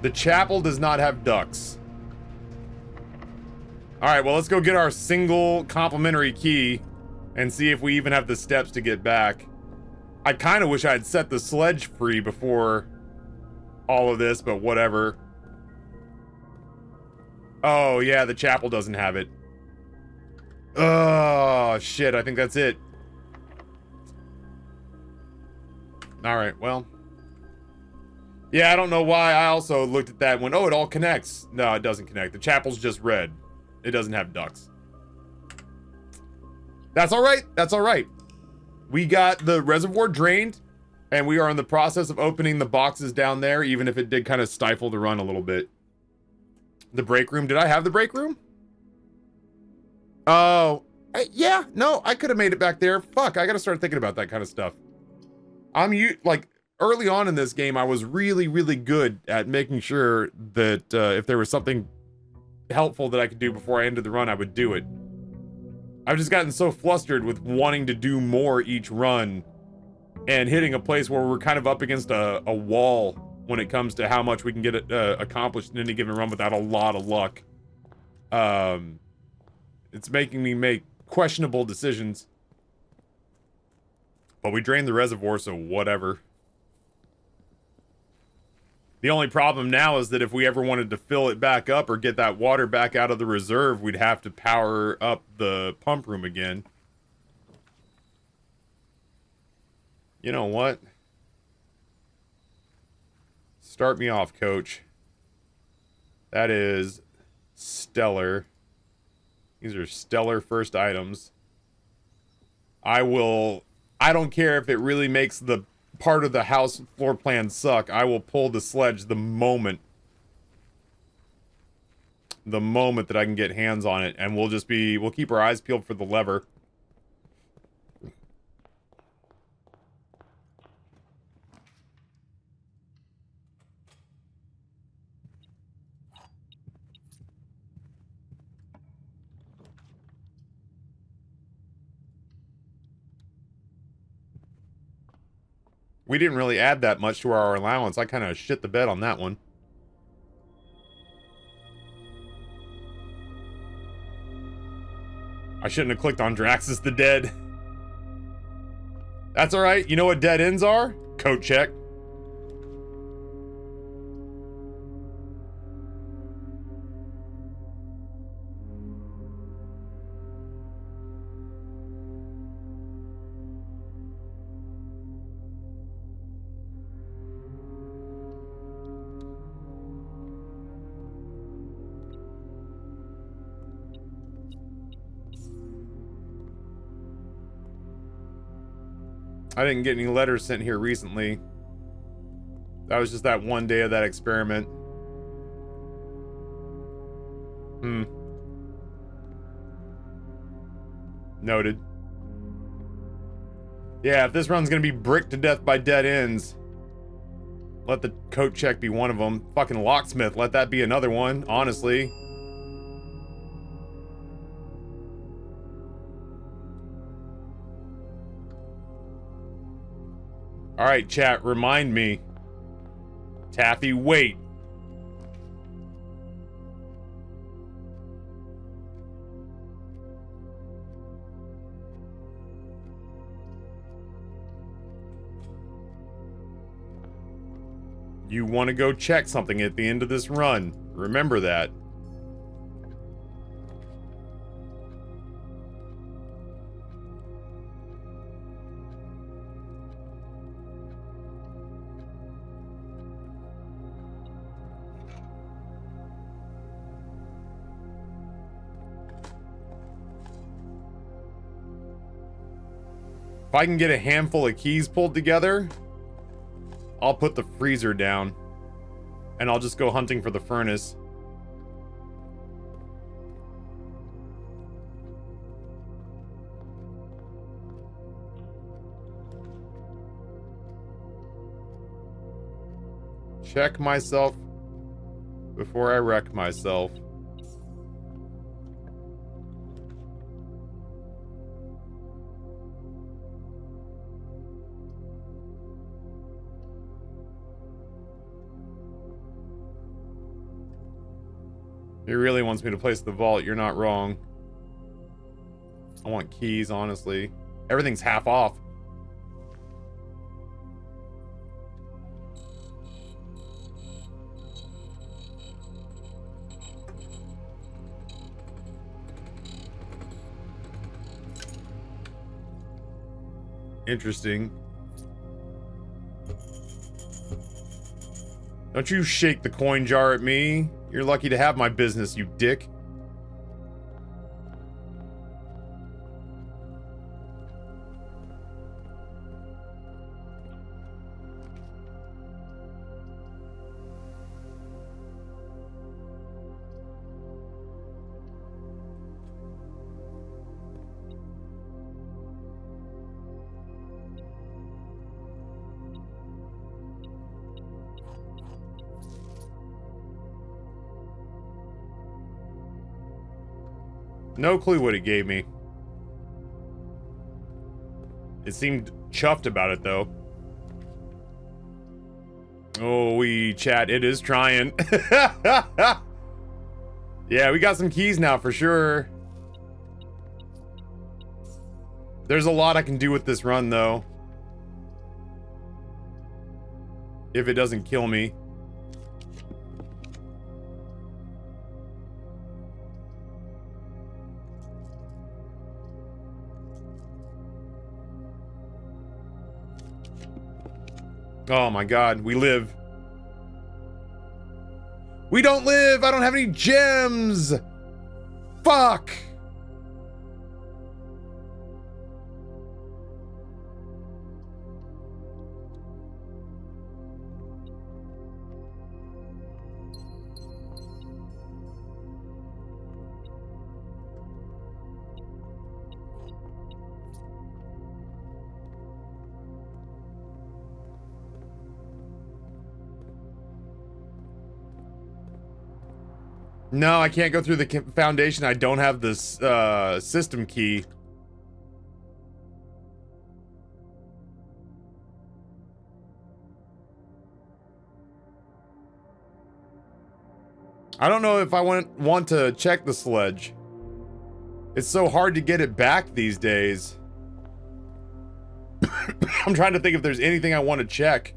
The chapel does not have ducks. Alright, well, let's go get our single complimentary key and see if we even have the steps to get back. I kind of wish I had set the sledge free before all of this, but whatever. Oh, yeah, the chapel doesn't have it. Oh, shit, I think that's it. Alright, well. Yeah, I don't know why I also looked at that and went, oh, it all connects. No, it doesn't connect. The chapel's just red. It doesn't have ducts. That's alright. That's alright. We got the reservoir drained, and we are in the process of opening the boxes down there, even if it did kind of stifle the run a little bit. The break room. Did I have the break room? Oh, yeah. No, I could have made it back there. Fuck, I gotta start thinking about that kind of stuff. Like, early on in this game, I was really, really good at making sure that if there was something helpful that I could do before I ended the run, I would do it. I've just gotten so flustered with wanting to do more each run and hitting a place where we're kind of up against a wall when it comes to how much we can get accomplished in any given run without a lot of luck. It's making me make questionable decisions. But we drained the reservoir, so whatever. The only problem now is that if we ever wanted to fill it back up or get that water back out of the reserve, we'd have to power up the pump room again. You know what? Start me off, coach. That is stellar. These are stellar first items. I don't care if it really makes the part of the house floor plan suck. I will pull the sledge the moment that I can get hands on it, and we'll keep our eyes peeled for the lever. We didn't really add that much to our allowance. I kind of shit the bed on that one. I shouldn't have clicked on Draxus the Dead. That's alright. You know what dead ends are? Coat check. I didn't get any letters sent here recently. That was just that one day of that experiment. Noted. Yeah, if this run's gonna be bricked to death by dead ends, let the coat check be one of them. Fucking locksmith, let that be another one, honestly. Alright, chat, remind me. Taffy, wait. You want to go check something at the end of this run. Remember that. If I can get a handful of keys pulled together, I'll put the freezer down. And I'll just go hunting for the furnace. Check myself before I wreck myself. He really wants me to place the vault. You're not wrong. I want keys, honestly. Everything's half off. Interesting. Don't you shake the coin jar at me. You're lucky to have my business, you dick. No clue what it gave me. It seemed chuffed about it, though. Oh, chat, it is trying. Yeah, we got some keys now for sure. There's a lot I can do with this run, though. If it doesn't kill me. Oh my god, we live. We don't live! I don't have any gems! Fuck! No, I can't go through the foundation. I don't have this system key. I don't know if I want to check the sledge. It's so hard to get it back these days. I'm trying to think if there's anything I want to check.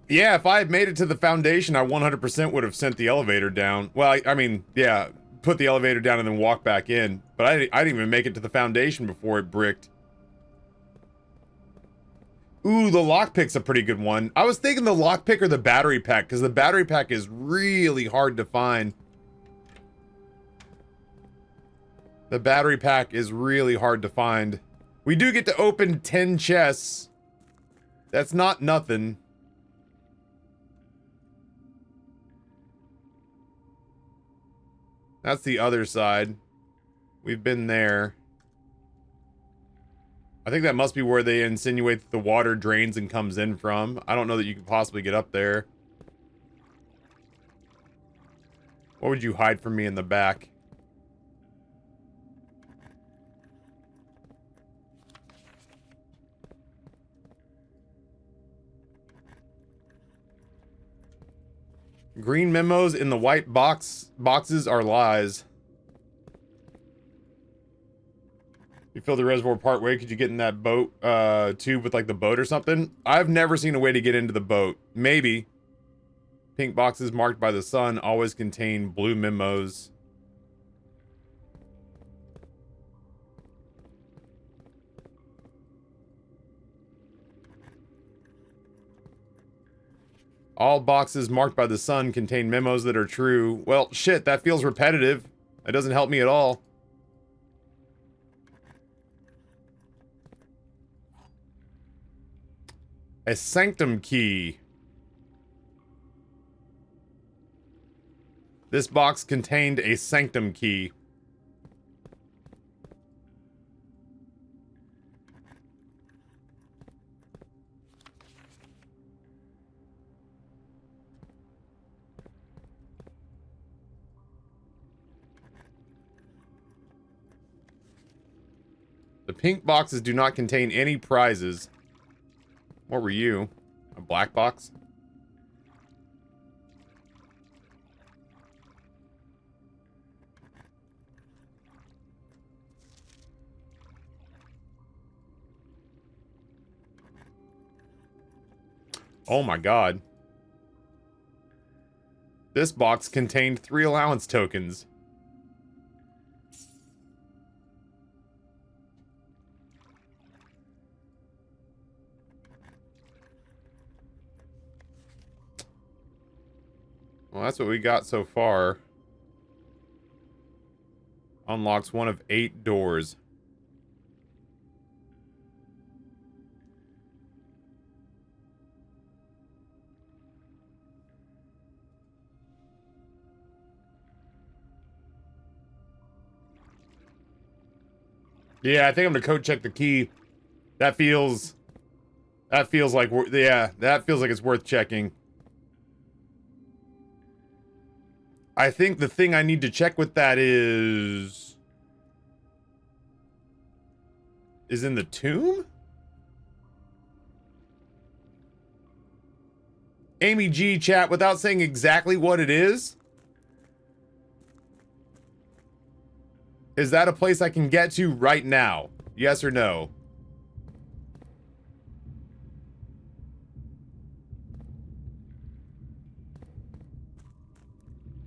Yeah, if I had made it to the foundation, I 100% would have sent the elevator down. Well, I mean, yeah, put the elevator down and then walk back in. But I didn't even make it to the foundation before it bricked. Ooh, the lockpick's a pretty good one. I was thinking the lockpick or the battery pack, because the battery pack is really hard to find. The battery pack is really hard to find. We do get to open 10 chests. That's not nothing. That's the other side. We've been there. I think that must be where they insinuate that the water drains and comes in from. I don't know that you could possibly get up there. What would you hide from me in the back? Green memos in the white boxes are lies. You filled the reservoir part way. Could you get in that boat tube with like the boat or something? I've never seen a way to get into the boat. Maybe. Pink boxes marked by the sun always contain blue memos. All boxes marked by the sun contain memos that are true. Well, shit, that feels repetitive. That doesn't help me at all. A sanctum key. This box contained a sanctum key. The The pink boxes do not contain any prizes. What were you? A black box? Oh my god. This box contained 3 allowance tokens. Well, that's what we got so far. Unlocks one of 8 doors. Yeah, I think I'm gonna code check the key. That feels like, yeah, that feels like it's worth checking. I think the thing I need to check with that is in the tomb? Amy G, chat, without saying exactly what it is that a place I can get to right now? Yes or no?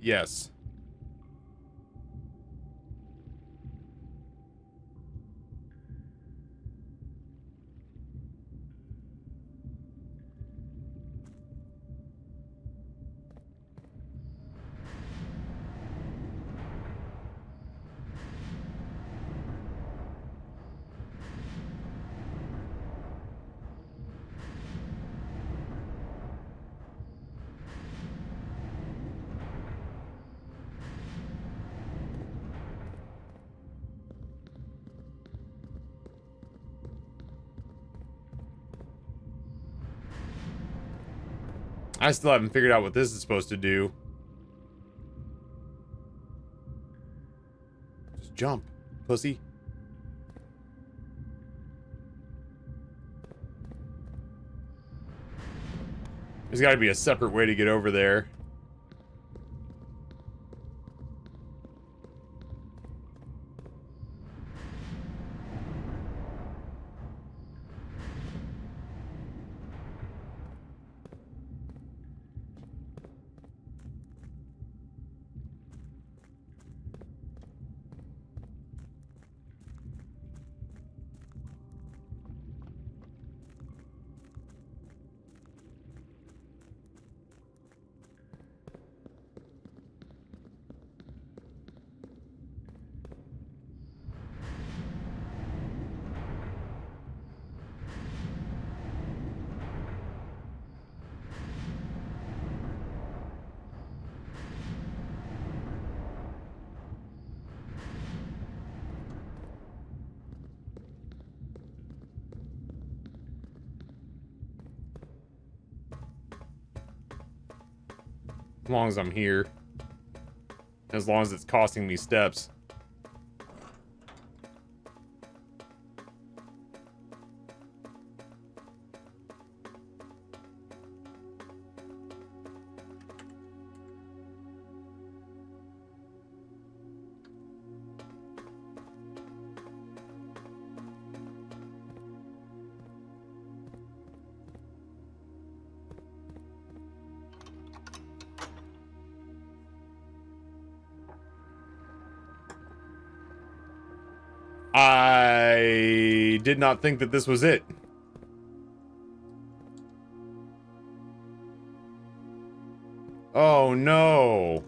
Yes. I still haven't figured out what this is supposed to do. Just jump, pussy. There's got to be a separate way to get over there. As long as I'm here. As long as it's costing me steps. I did not think that this was it. Oh no.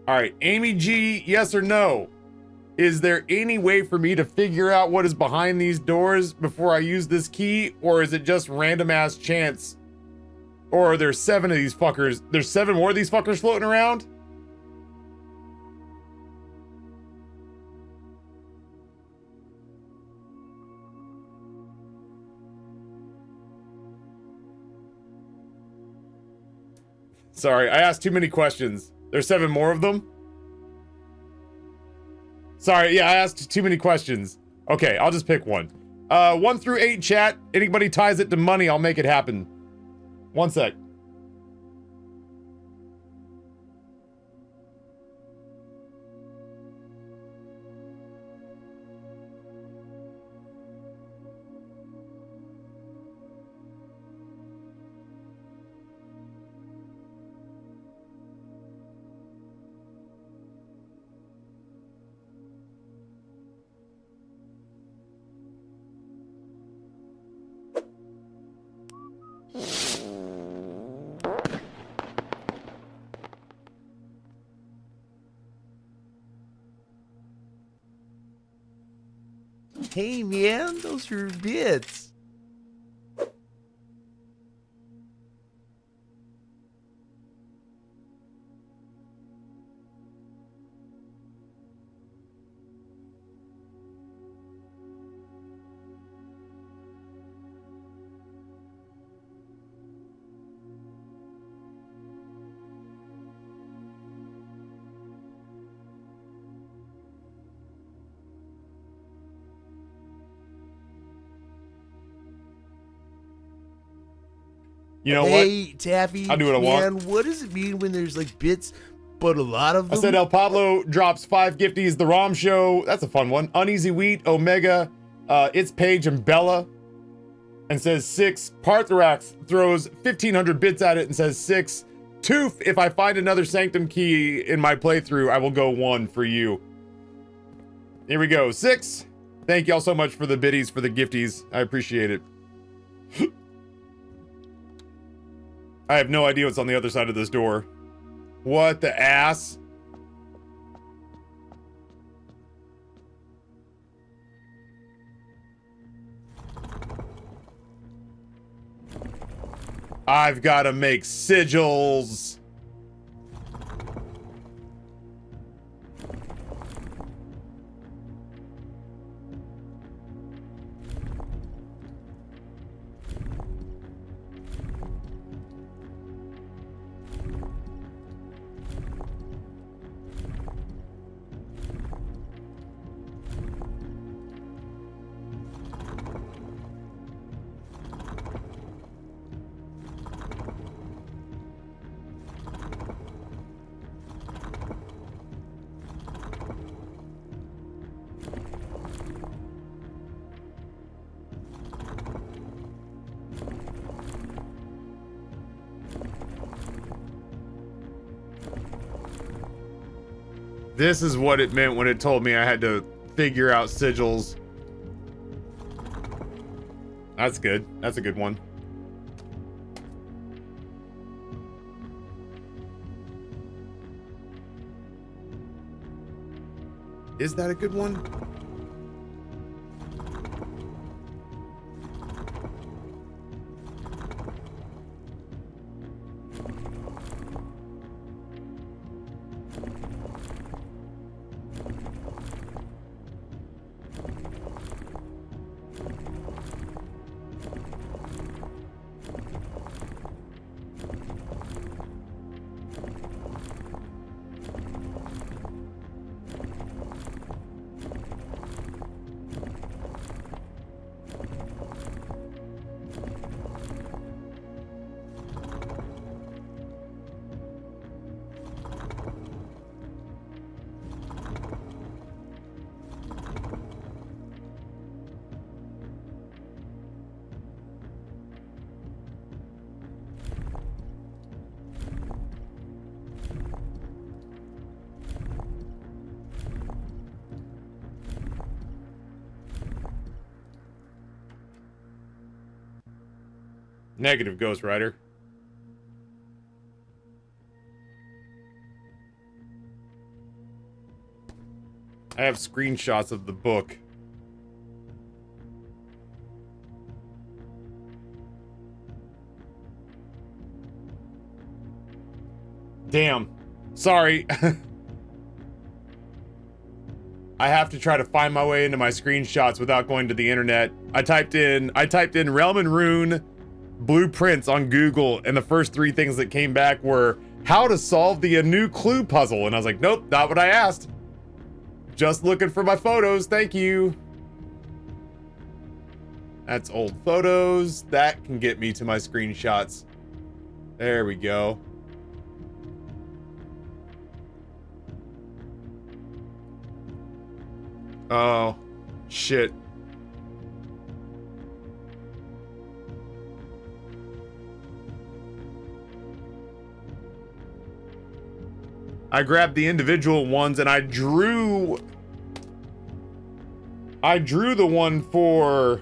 Alright, Amy G, yes or no? Is there any way for me to figure out what is behind these doors before I use this key? Or is it just random ass chance? Or are there 7 of these fuckers? There's 7 more of these fuckers floating around? Sorry, I asked too many questions. There's 7 more of them? Sorry, yeah, I asked too many questions. Okay, I'll just pick one. 1 through 8 chat. Anybody ties it to money, I'll make it happen. 1 sec. Hey man, those are bits. You know hey, what? Taffy, I'll do what I man, want. what does it mean when there's like bits, but a lot of them? I said El Pablo drops 5 gifties. The Rom Show, that's a fun one. Uneasy Wheat, Omega, It's Paige and Bella, and says 6. Parthrax throws 1,500 bits at it and says 6. Toof, if I find another Sanctum key in my playthrough, I will go 1 for you. Here we go, 6. Thank y'all so much for the biddies, for the gifties. I appreciate it. I have no idea what's on the other side of this door. What the ass? I've got to make sigils. This is what it meant when it told me I had to figure out sigils. That's good. That's a good one. Is that a good one? Negative, Ghost Rider. I have screenshots of the book. Damn. Sorry. I have to try to find my way into my screenshots without going to the internet. I typed in Realm and Rune blueprints on Google, and the first 3 things that came back were how to solve the new clue puzzle. And I was like, nope, not what I asked. Just looking for my photos, thank you. That's old photos. That can get me to my screenshots. There we go. Oh, shit. I grabbed the individual ones and I drew the one for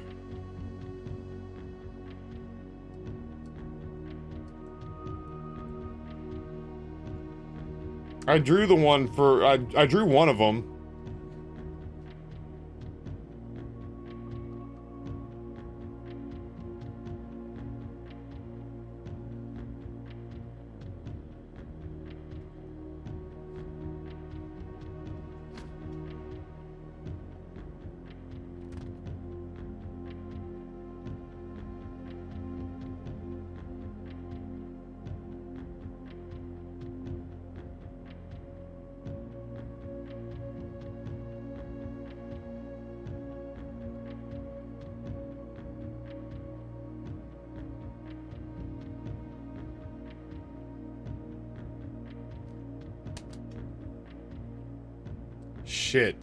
I drew one of them. Shit.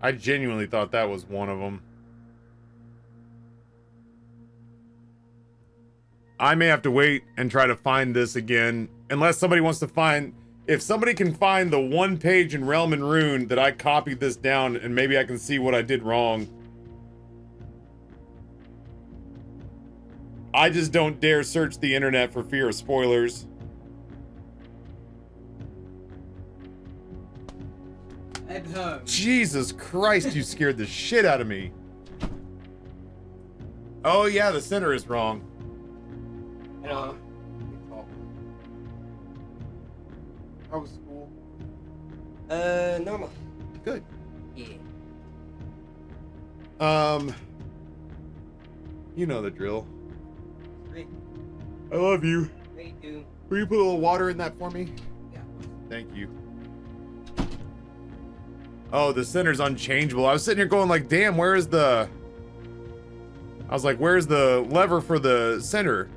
I genuinely thought that was one of them. I may have to wait and try to find this again, unless somebody wants to find... If somebody can find the one page in Realm and Rune that I copied this down, and maybe I can see what I did wrong. I just don't dare search the internet for fear of spoilers. Jesus Christ, you scared the shit out of me. Oh yeah, the center is wrong. Hello. How was school? Normal. Good. Yeah. You know the drill. Great. I love you. Great, dude. Will you put a little water in that for me? Yeah. Thank you. Oh, the center's unchangeable. I was sitting here going like, damn, where is the... I was like, where's the lever for the center?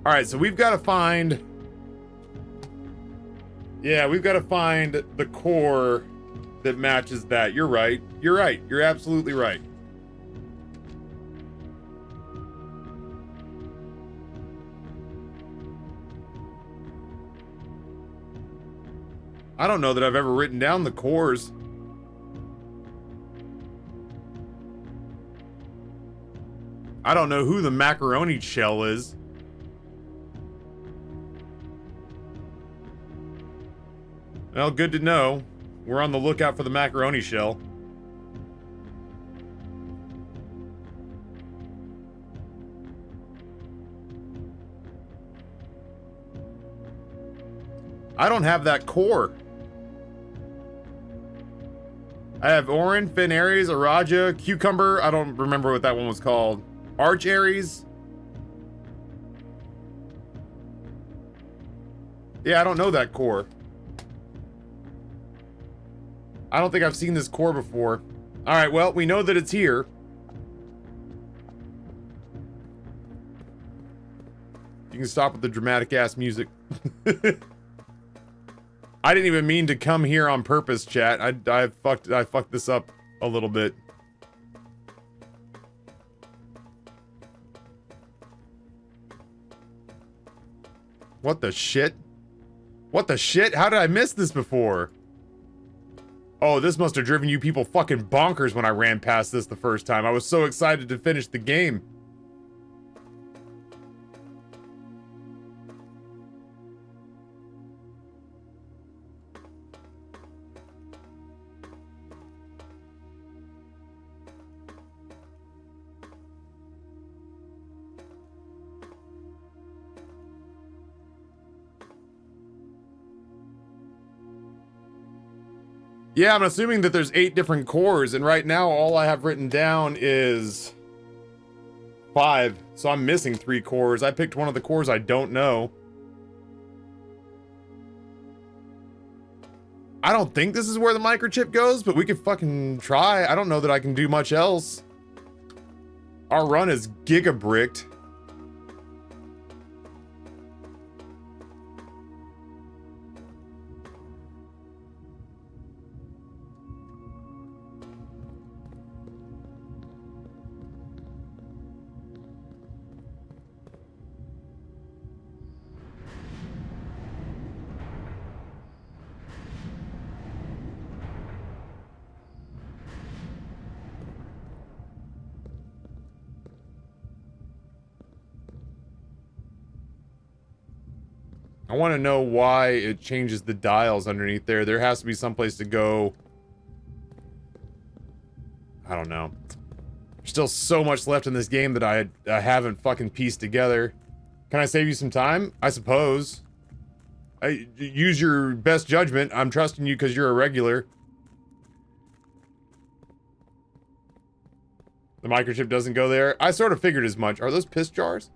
All right, so we've got to find... Yeah, we've got to find the core that matches that. You're right. You're right. You're absolutely right. I don't know that I've ever written down the cores. I don't know who the macaroni shell is. Well, good to know. We're on the lookout for the macaroni shell. I don't have that core. I have Orin, Fin Aries, Araja, Cucumber. I don't remember what that one was called. Arch Aries. Yeah, I don't know that core. I don't think I've seen this core before. All right, well, we know that it's here. You can stop with the dramatic ass music. I didn't even mean to come here on purpose, chat. I fucked this up a little bit. What the shit? What the shit? How did I miss this before? Oh, this must have driven you people fucking bonkers when I ran past this the first time. I was so excited to finish the game. Yeah, I'm assuming that there's 8 different cores, and right now all I have written down is 5, so I'm missing 3 cores. I picked one of the cores I don't know. I don't think this is where the microchip goes, but we could fucking try. I don't know that I can do much else. Our run is giga-bricked. I want to know why it changes the dials underneath there. There has to be some place to go. I don't know. There's still so much left in this game that I haven't fucking pieced together. Can I save you some time? I suppose. Use your best judgment. I'm trusting you because you're a regular. The microchip doesn't go there. I sort of figured as much. Are those piss jars?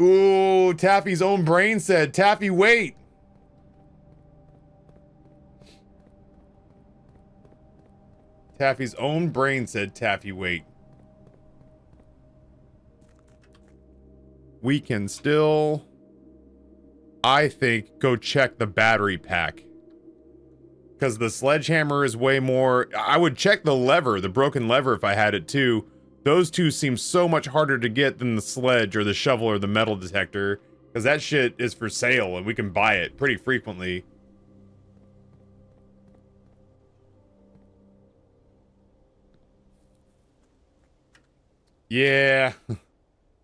Ooh, Taffy's own brain said, Taffy, wait. Taffy's own brain said, Taffy, wait. We can still, I think, go check the battery pack. Because the sledgehammer is way more... I would check the lever, the broken lever, if I had it too. Those two seem so much harder to get than the sledge or the shovel or the metal detector. Because that shit is for sale and we can buy it pretty frequently. Yeah.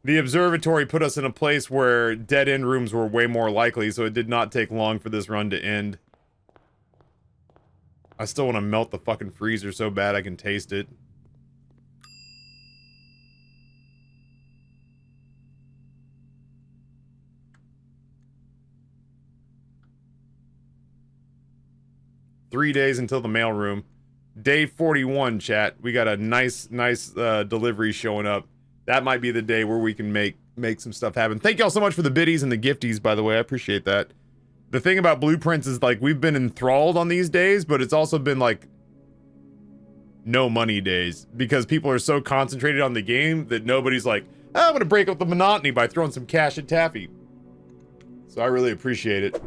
The observatory put us in a place where dead-end rooms were way more likely, so it did not take long for this run to end. I still want to melt the fucking freezer so bad I can taste it. Three days until the mailroom. Day 41, chat. We got a nice delivery showing up. That might be the day where we can make some stuff happen. Thank y'all so much for the biddies and the gifties, by the way. I appreciate that. The thing about blueprints is, like, we've been enthralled on these days, but it's also been, like, no money days. Because people are so concentrated on the game that nobody's like, oh, I'm gonna break up the monotony by throwing some cash at Taffy. So I really appreciate it.